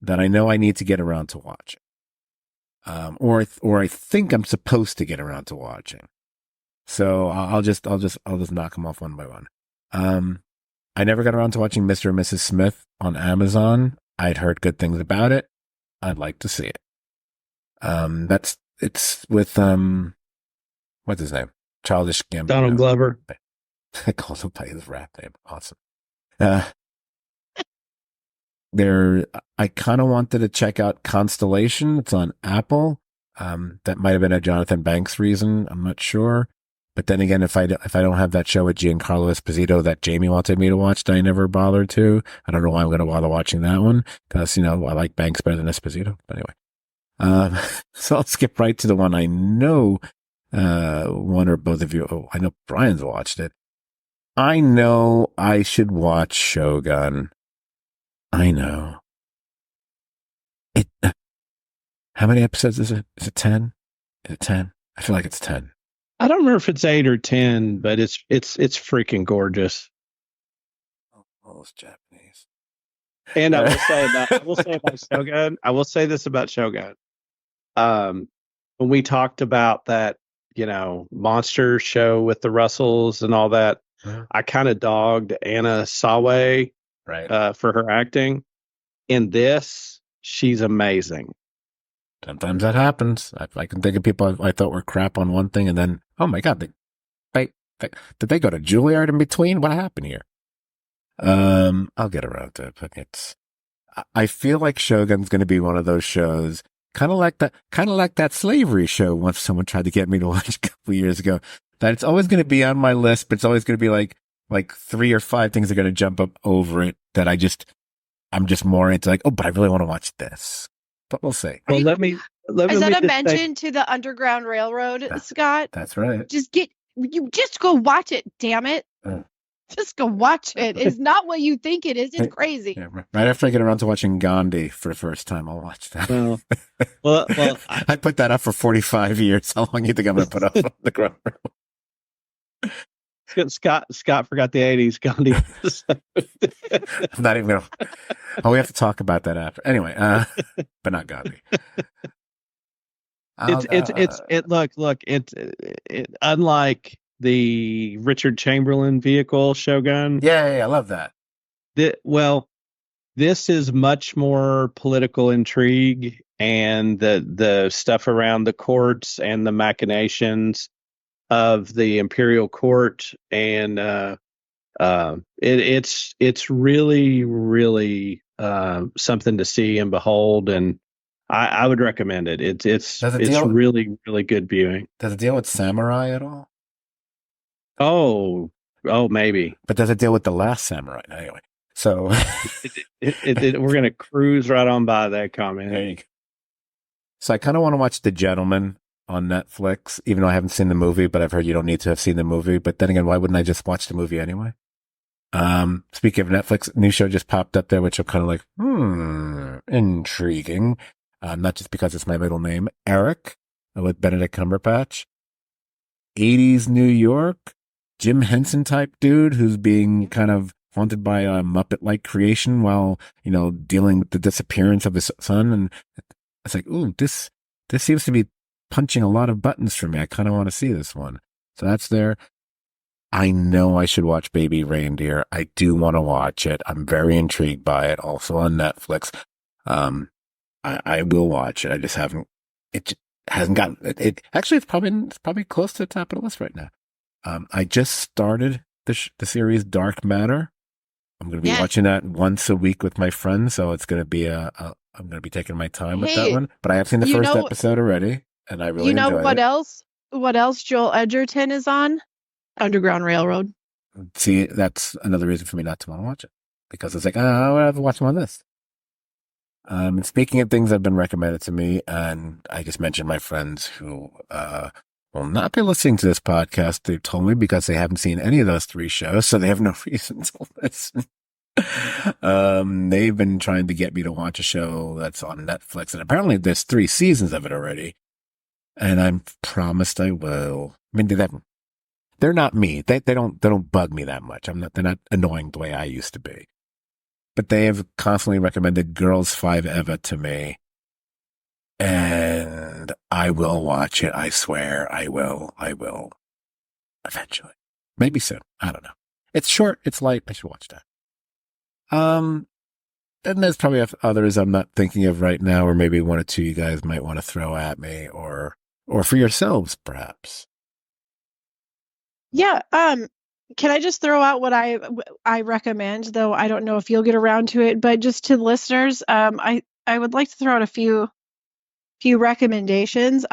that I know I need to get around to watching, or I think I'm supposed to get around to watching. So I'll just knock them off one by one. I never got around to watching Mr. and Mrs. Smith on Amazon. I'd heard good things about it. I'd like to see it. It's with what's his name? Childish Gambino. Donald Glover. I called him by his rap name. Awesome. I kind of wanted to check out Constellation. It's on Apple. That might have been a Jonathan Banks reason. I'm not sure. But then again, if I don't have that show with Giancarlo Esposito that Jamie wanted me to watch that I never bothered to, I don't know why I'm going to bother watching that one because, I like Banks better than Esposito. But anyway, so I'll skip right to the one I know, one or both of you. I know Brian's watched it. I know I should watch Shogun. I know. How many episodes is it? Is it 10? Is it 10? I feel like it's 10. I don't remember if it's 8 or 10, but it's freaking gorgeous. Oh, it's Japanese. And I will say about Shogun. I will say this about Shogun. When we talked about that, monster show with the Russells and all that, I kind of dogged Anna Sawai, right, for her acting. In this, she's amazing. Sometimes that happens. I can think of people I thought were crap on one thing, and then, oh my God, did they go to Juilliard in between? What happened here? I'll get around to it, but I feel like Shogun's going to be one of those shows, kind of like that slavery show once someone tried to get me to watch a couple of years ago, that it's always going to be on my list, but it's always going to be like 3 or 5 things are going to jump up over it that I'm just more into, oh, but I really want to watch this. But we'll see. Well, let me Is that a mention to the Underground Railroad, Scott? That's right. Just go watch it, damn it. Just go watch it. It's not what you think it is. It's crazy. Yeah, right after I get around to watching Gandhi for the first time, I'll watch that. Well, I put that up for 45 years. How long do you think I'm going to put up on the ground? Scott forgot the 80s. Gandhi. I'm not even going to. Oh, we have to talk about that after. Anyway, but not Gandhi. It's unlike the Richard Chamberlain vehicle Shogun. Yeah, I love that. This is much more political intrigue and the stuff around the courts and the machinations of the imperial court, and it's really, really something to see and behold, and I would recommend it. It's really, really good viewing. Does it deal with samurai at all? Oh, maybe. But does it deal with the last samurai? Anyway, so we're gonna cruise right on by that comment. There you go. So I kind of want to watch The Gentleman on Netflix, even though I haven't seen the movie, but I've heard you don't need to have seen the movie. But then again, why wouldn't I just watch the movie anyway? Speaking of Netflix, new show just popped up there, which I'm kind of like, intriguing. Not just because it's my middle name, Eric, with Benedict Cumberbatch. 80s New York, Jim Henson type dude who's being kind of haunted by a Muppet-like creation while, dealing with the disappearance of his son. And it's like, ooh, this seems to be punching a lot of buttons for me. I kind of want to see this one. So that's there. I know I should watch Baby Reindeer. I do want to watch it. I'm very intrigued by it. Also on Netflix. I will watch it. I just haven't. It hasn't gotten. It actually, it's probably close to the top of the list right now. I just started the series Dark Matter. I'm going to be watching that once a week with my friends, so it's going to be I'm going to be taking my time with that one. But I have seen the first episode already, and I really enjoyed it. What else Joel Edgerton is on? Underground Railroad. See, that's another reason for me not to want to watch it, because it's like, I would have to watch him on this. And speaking of things that have been recommended to me, and I just mentioned my friends who will not be listening to this podcast. They told me because they haven't seen any of those 3 shows, so they have no reason to listen. They've been trying to get me to watch a show that's on Netflix, and apparently there's 3 seasons of it already. And I'm promised I will. I mean, they're not me. They don't bug me that much. They're not annoying the way I used to be. But they have constantly recommended Girls 5 Eva to me. And I will watch it. I swear I will. I will. Eventually. Maybe soon. I don't know. It's short. It's light. I should watch that. And there's probably others I'm not thinking of right now, or maybe 1 or 2 you guys might want to throw at me, or for yourselves, perhaps. Yeah. Can I just throw out what I recommend, though I don't know if you'll get around to it, but just to listeners, I would like to throw out a few recommendations.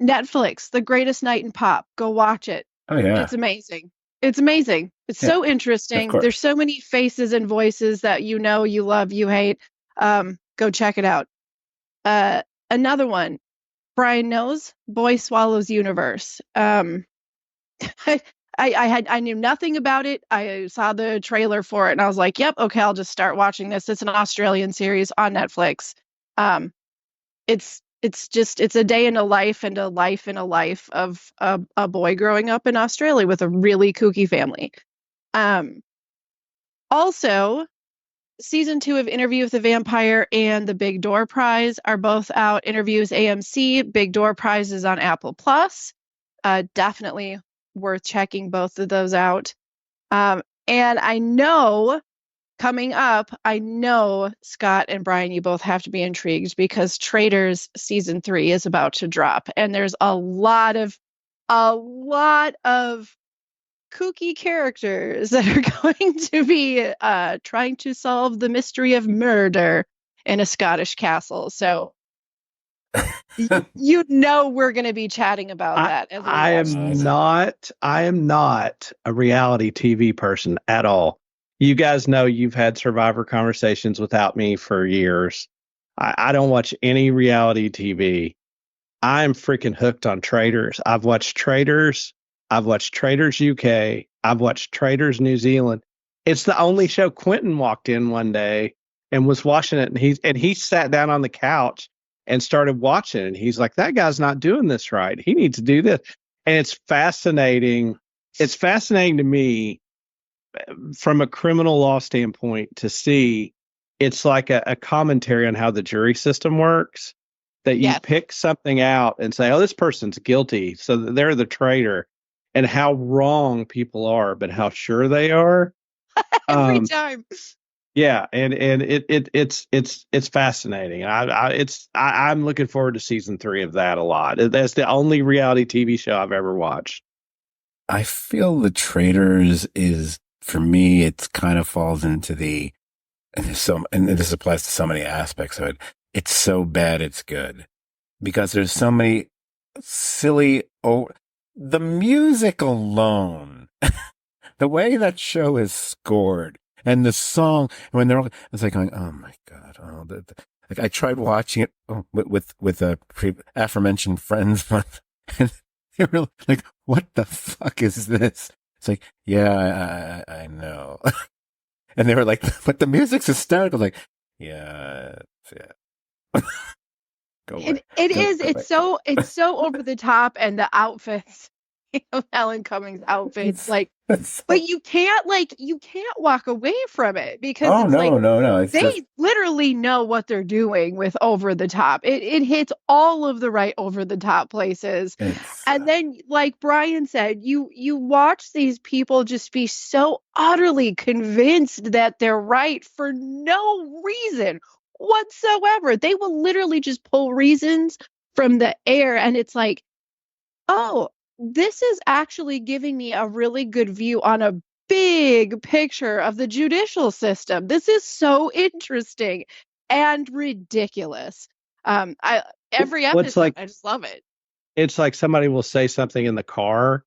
Netflix, The Greatest Night in Pop. Go watch it. Oh, yeah. It's amazing. It's amazing. It's so interesting. There's so many faces and voices that you love, you hate. Go check it out. Another one, Brian knows, Boy Swallows Universe. I knew nothing about it. I saw the trailer for it and I was like, yep, okay, I'll just start watching this. It's an Australian series on Netflix. It's a day in a life and a life in a life of a boy growing up in Australia with a really kooky family. Also, season 2 of Interview with the Vampire and the Big Door Prize are both out. Interviews AMC, Big Door Prize is on Apple Plus. Definitely worth checking both of those out. And I know coming up, Scott and Brian, you both have to be intrigued because Traitors season 3 is about to drop, and there's a lot of kooky characters that are going to be trying to solve the mystery of murder in a Scottish castle. So we're going to be chatting about that. I am not a reality TV person at all. You guys know you've had Survivor conversations without me for years. I don't watch any reality TV. I'm freaking hooked on Traitors. I've watched Traitors. I've watched Traitors UK. I've watched Traitors New Zealand. It's the only show. Quentin walked in one day and was watching it, and he sat down on the couch and started watching it. And he's like, that guy's not doing this right. He needs to do this. And it's fascinating. It's fascinating to me from a criminal law standpoint to see. It's like a commentary on how the jury system works, that you pick something out and say, oh, this person's guilty, so they're the traitor, and how wrong people are, but how sure they are. Every time. Yeah, and it's fascinating. I'm looking forward to season 3 of that a lot. That's the only reality TV show I've ever watched. I feel the Traitors is, for me, it kind of falls into and this applies to so many aspects of it. It's so bad it's good, because there's so many silly. The music alone, the way that show is scored. And the song, when they're all, it's like going, oh my God. Oh, like I tried watching it with aforementioned friends, and they were like, what the fuck is this? It's like, yeah, I know. And they were like, but the music's hysterical. Like, yeah. Go away. It's so over the top, and the outfits. Alan Cummings outfits, but you can't walk away from it because no. They literally know what they're doing with over the top. It hits all of the right over the top places. And then, like Brian said, you watch these people just be so utterly convinced that they're right for no reason whatsoever. They will literally just pull reasons from the air, and it's like, oh, this is actually giving me a really good view on a big picture of the judicial system. This is so interesting and ridiculous. Every episode, I just love it. It's like somebody will say something in the car,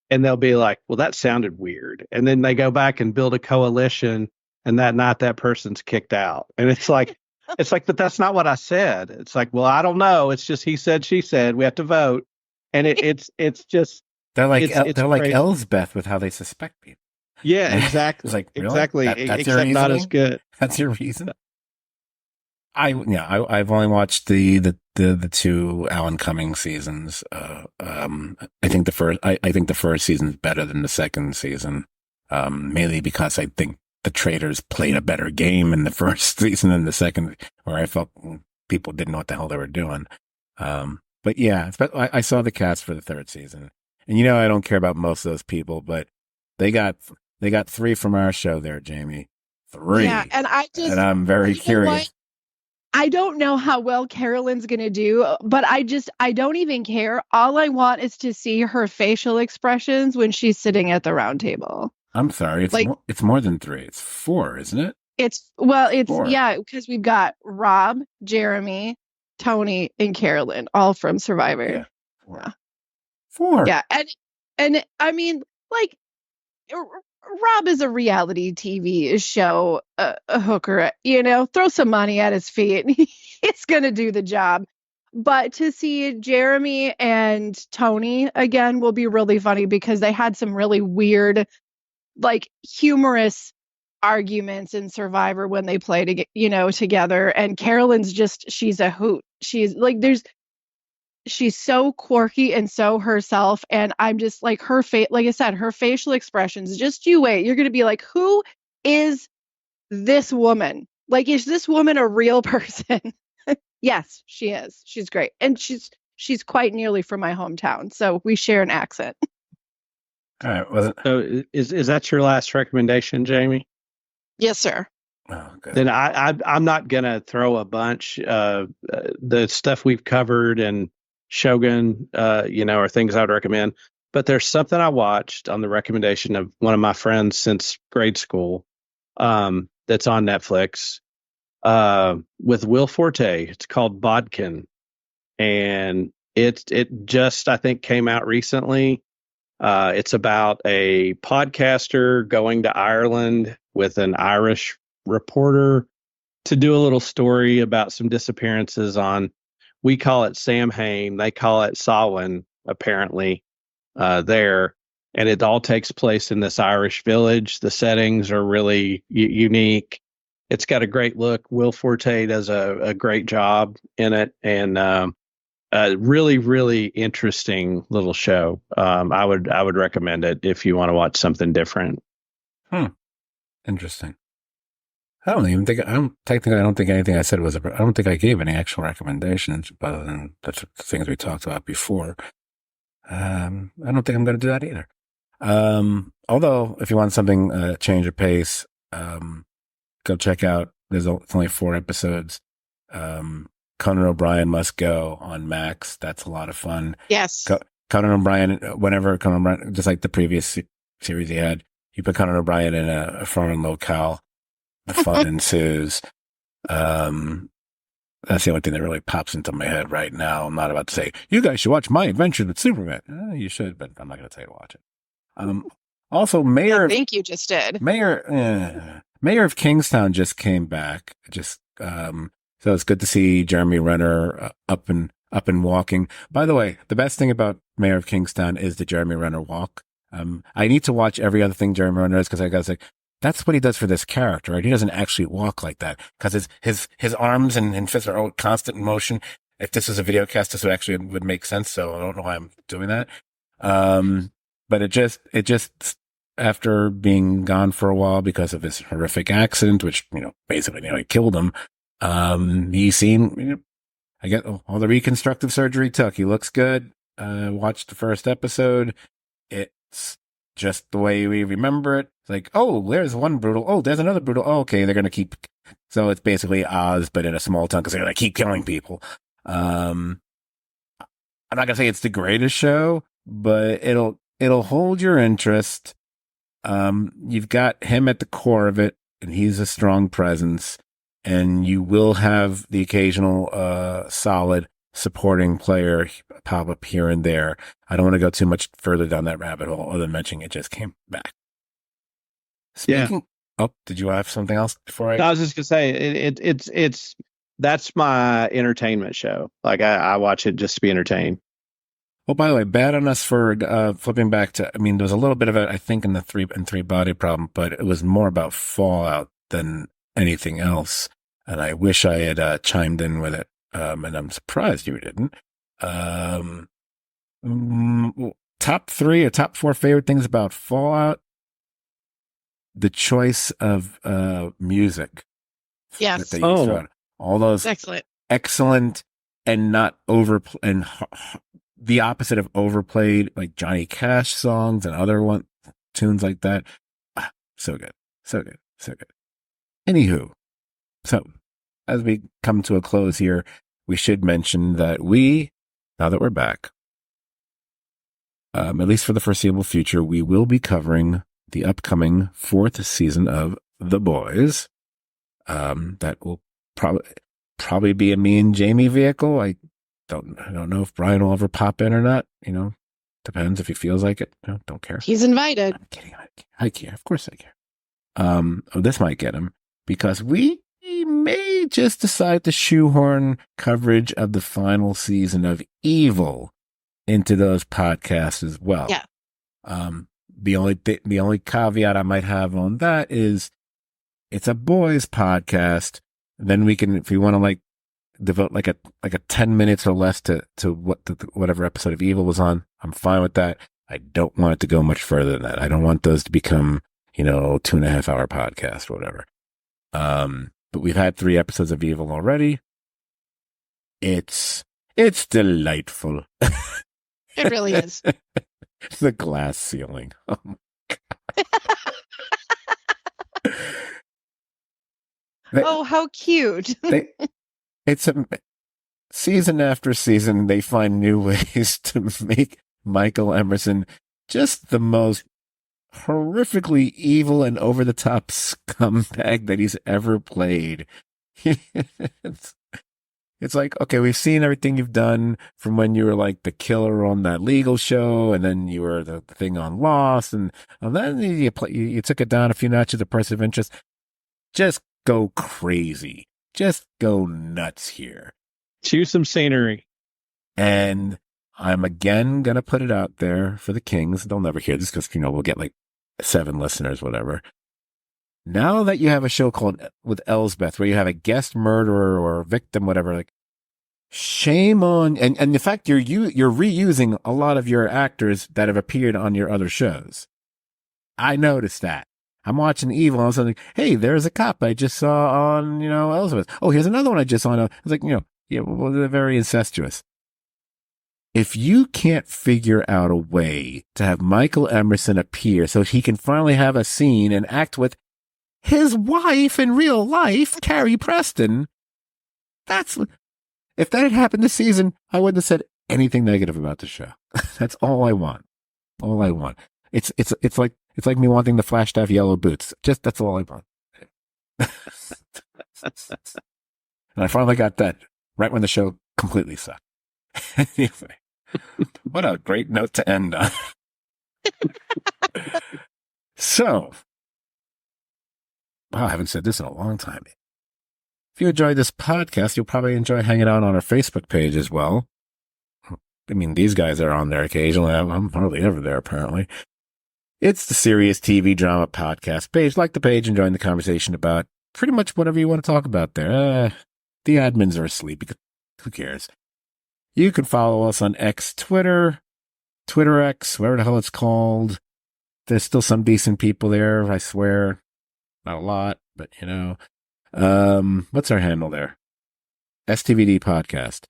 and they'll be like, well, that sounded weird. And then they go back and build a coalition, and that night that person's kicked out. And it's like, It's like, but that's not what I said. It's like, well, I don't know. It's just he said, she said. We have to vote, and it's just They're like it's they're like crazy. Elsbeth with how they suspect people. Yeah, It's exactly, like, really? exactly. That's your Except not as reasoning? good. That's your reason? I've only watched the two Alan Cumming seasons. I think the first season is better than the second season. Mainly because I think the traders played a better game in the first season than the second, where I felt people didn't know what the hell they were doing. But yeah, I saw the cast for the third season, and I don't care about most of those people, but they got 3 from our show there, Jamie. 3. Yeah, and and I'm very curious. I don't know how well Carolyn's going to do, but I don't even care. All I want is to see her facial expressions when she's sitting at the round table. I'm sorry, it's more than 3. It's 4, isn't it? It's 4. Yeah, because we've got Rob, Jeremy, Tony, and Carolyn, all from Survivor. Yeah, 4. Yeah. 4. Yeah, and I mean, like, Rob is a reality TV show a hooker. Throw some money at his feet, and he's gonna do the job. But to see Jeremy and Tony again will be really funny because they had some really weird, like, humorous arguments in Survivor when they play together. And Carolyn's she's a hoot. She's like, she's so quirky and so herself. And I'm just like, like I said, her facial expressions, just you wait. You're going to be like, who is this woman? Like, is this woman a real person? Yes, she is. She's great. And she's quite nearly from my hometown. So we share an accent. All right. So is that your last recommendation, Jamie? Yes, sir. Oh, good. Then I'm not gonna throw a bunch. The stuff we've covered and Shogun, are things I would recommend. But there's something I watched on the recommendation of one of my friends since grade school, that's on Netflix, with Will Forte. It's called Bodkin, and it just, I think, came out recently. It's about a podcaster going to Ireland with an Irish reporter to do a little story about some disappearances on, we call it Samhain, they call it Samhain, apparently, there. And it all takes place in this Irish village. The settings are really unique. It's got a great look. Will Forte does a great job in it. And really, really interesting little show. I would recommend it if you want to watch something different. Interesting. I don't think anything I said was I don't think I gave any actual recommendations other than the things we talked about before. I don't think I'm going to do that either. Although if you want something, change of pace, go check out, it's only 4 episodes. Conan O'Brien Must Go on Max. That's a lot of fun. Yes. Conan O'Brien, just like the previous series he had, you put Conan O'Brien in a foreign locale, the fun ensues. That's the only thing that really pops into my head right now. I'm not about to say, you guys should watch My Adventures with Superman. You should, but I'm not going to tell you to watch it. Also, I think you just did. Mayor of Kingstown just came back. So it's good to see Jeremy Renner up and walking. By the way, the best thing about Mayor of Kingstown is the Jeremy Renner walk. I need to watch every other thing Jeremy Renner does because I gotta say, that's what he does for this character, right? He doesn't actually walk like that because his arms and fists are all constant in motion. If this was a video cast, this would make sense. So I don't know why I'm doing that. But it just after being gone for a while because of his horrific accident, which basically killed him. He seemed, I get all the reconstructive surgery he took. He looks good. Watched the first episode. It's just the way we remember it. It's like, oh, there's one brutal. Oh, there's another brutal. Oh, okay, they're going to keep. So it's basically Oz, but in a small town because they're going to keep killing people. I'm not going to say it's the greatest show, but it'll hold your interest. You've got him at the core of it, and he's a strong presence. And you will have the occasional solid supporting player pop up here and there. I don't want to go too much further down that rabbit hole other than mentioning it just came back. Speaking, Oh, did you have something else before I was just gonna say it's That's my entertainment show. Like I watch it just to be entertained. Well, by the way, bad on us for flipping back to. I mean, there was a little bit of it, I think, in the three body problem, but it was more about Fallout than anything else. And I wish I had chimed in with it. And I'm surprised you didn't. Top 3 or top 4 favorite things about Fallout: the choice of music Yes. that they used throughout. All those excellent and not over and the opposite of overplayed, like Johnny Cash songs and other tunes like that. So good. Anywho, so as we come to a close here, we should mention that now that we're back, at least for the foreseeable future, we will be covering the upcoming 4th season of The Boys. That will probably be a me and Jamie vehicle. I don't know if Brian will ever pop in or not. Depends if he feels like it. Don't care. He's invited. I'm kidding. I care. Of course I care. This might get him because we may just decide to shoehorn coverage of the final season of Evil into those podcasts as well. Yeah. The only caveat I might have on that is it's a boys podcast. Then we can, if we want to like devote like a 10 minutes or less to whatever episode of Evil was on, I'm fine with that. I don't want it to go much further than that. I don't want those to become, 2.5 hour podcast or whatever. But we've had 3 episodes of Evil already. It's delightful. It really is. The glass ceiling. Oh my God. Oh, how cute. It's season after season, they find new ways to make Michael Emerson just the most horrifically evil and over-the-top scumbag that he's ever played. It's like, okay, we've seen everything you've done from when you were like the killer on that legal show, and then you were the thing on Lost, and then you took it down a few notches, the person of interest. Just go crazy. Just go nuts here. Choose some scenery. And I'm again going to put it out there for the Kings. They'll never hear this because, we'll get like 7 listeners, whatever. Now that you have a show called with Elsbeth, where you have a guest murderer or victim, whatever, like, shame on, and in fact, you're reusing a lot of your actors that have appeared on your other shows. I noticed that. I'm watching Evil, and I was like, hey, there's a cop I just saw on, Elsbeth. Oh, here's another one I just saw on. I was like, yeah, well, they're very incestuous. If you can't figure out a way to have Michael Emerson appear so he can finally have a scene and act with his wife in real life, Carrie Preston, if that had happened this season, I wouldn't have said anything negative about the show. That's all I want. All I want. It's like me wanting the Flash to have yellow boots. Just that's all I want. And I finally got that right when the show completely sucked. Anyway, what a great note to end on. So, wow, I haven't said this in a long time. If you enjoyed this podcast, you'll probably enjoy hanging out on our Facebook page as well. I mean, these guys are on there occasionally. I'm hardly ever there, apparently. It's the Serious TV Drama Podcast page. Like the page and join the conversation about pretty much whatever you want to talk about there. The admins are asleep. Who cares? You can follow us on Twitter X, whatever the hell it's called. There's still some decent people there, I swear. Not a lot, but what's our handle there? STVD Podcast.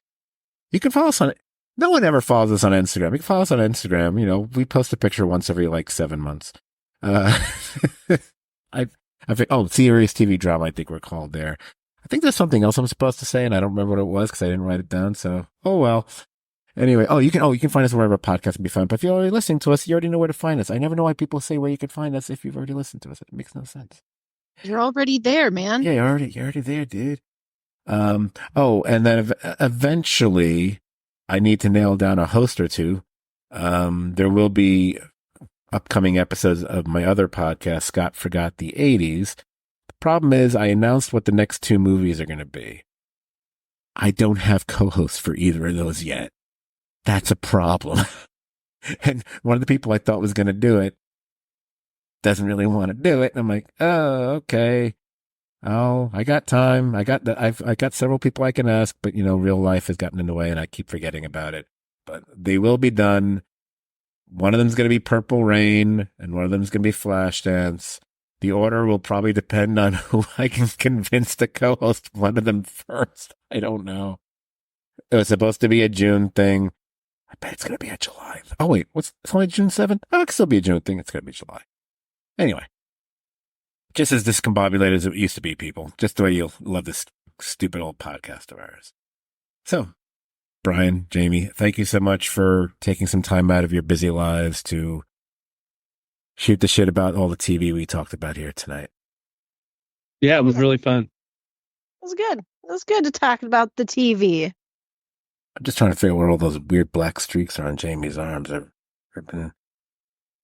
You can follow us on it. No one ever follows us on Instagram. You can follow us on Instagram. We post a picture once every 7 months. I think, Serious TV Drama, I think we're called there. I think there's something else I'm supposed to say, and I don't remember what it was because I didn't write it down. So, oh well. Anyway, you can find us wherever podcasts can be found. But if you're already listening to us, you already know where to find us. I never know why people say where you can find us if you've already listened to us. It makes no sense. You're already there, man. Yeah, you're already there, dude. And then eventually, I need to nail down a host or two. There will be upcoming episodes of my other podcast, Scot Forgot the 80s. The problem is I announced what the next 2 movies are going to be. I don't have co-hosts for either of those yet. That's a problem. And one of the people I thought was going to do it doesn't really want to do it. And I'm like, oh, okay. Oh, I got time. I got several people I can ask, but real life has gotten in the way and I keep forgetting about it. But they will be done. One of them's going to be Purple Rain and one of them's going to be Flashdance. The order will probably depend on who I can convince to co-host one of them first. I don't know. It was supposed to be a June thing. I bet it's going to be a July. Oh, wait. It's only June 7th? Oh, it can still be a June thing. It's going to be July. Anyway. Just as discombobulated as it used to be, people. Just the way you'll love this stupid old podcast of ours. So, Brian, Jamie, thank you so much for taking some time out of your busy lives to shoot the shit about all the TV we talked about here tonight. Yeah, it was really fun. It was good. It was good to talk about the TV. I'm just trying to figure out where all those weird black streaks are on Jamie's arms.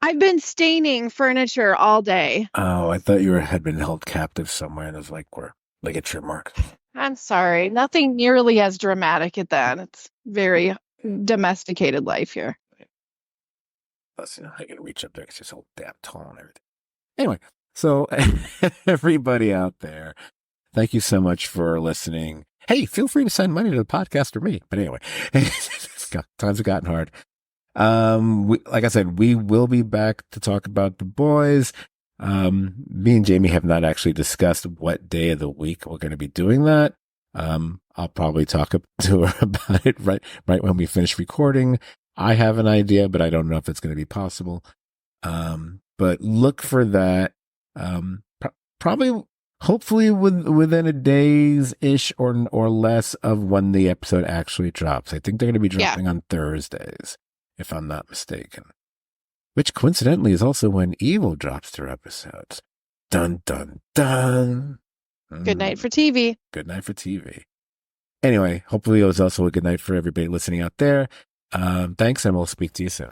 I've been staining furniture all day. Oh, I thought you had been held captive somewhere and it was like where ligature marks. I'm sorry. Nothing nearly as dramatic as that. It's very domesticated life here. Plus, I can reach up there because you're so damn tall and everything. Anyway, so everybody out there, thank you so much for listening. Hey, feel free to send money to the podcast or me. But anyway, times have gotten hard. Like I said, we will be back to talk about The Boys. Me and Jamie have not actually discussed what day of the week we're going to be doing that. I'll probably talk to her about it right when we finish recording. I have an idea, but I don't know if it's going to be possible. But look for that. Probably, hopefully within a day's ish or less of when the episode actually drops. I think they're going to be dropping on Thursdays, if I'm not mistaken. Which coincidentally is also when Evil drops their episodes. Dun, dun, dun. Good night for TV. Good night for TV. Anyway, hopefully it was also a good night for everybody listening out there. Thanks, and we'll speak to you soon.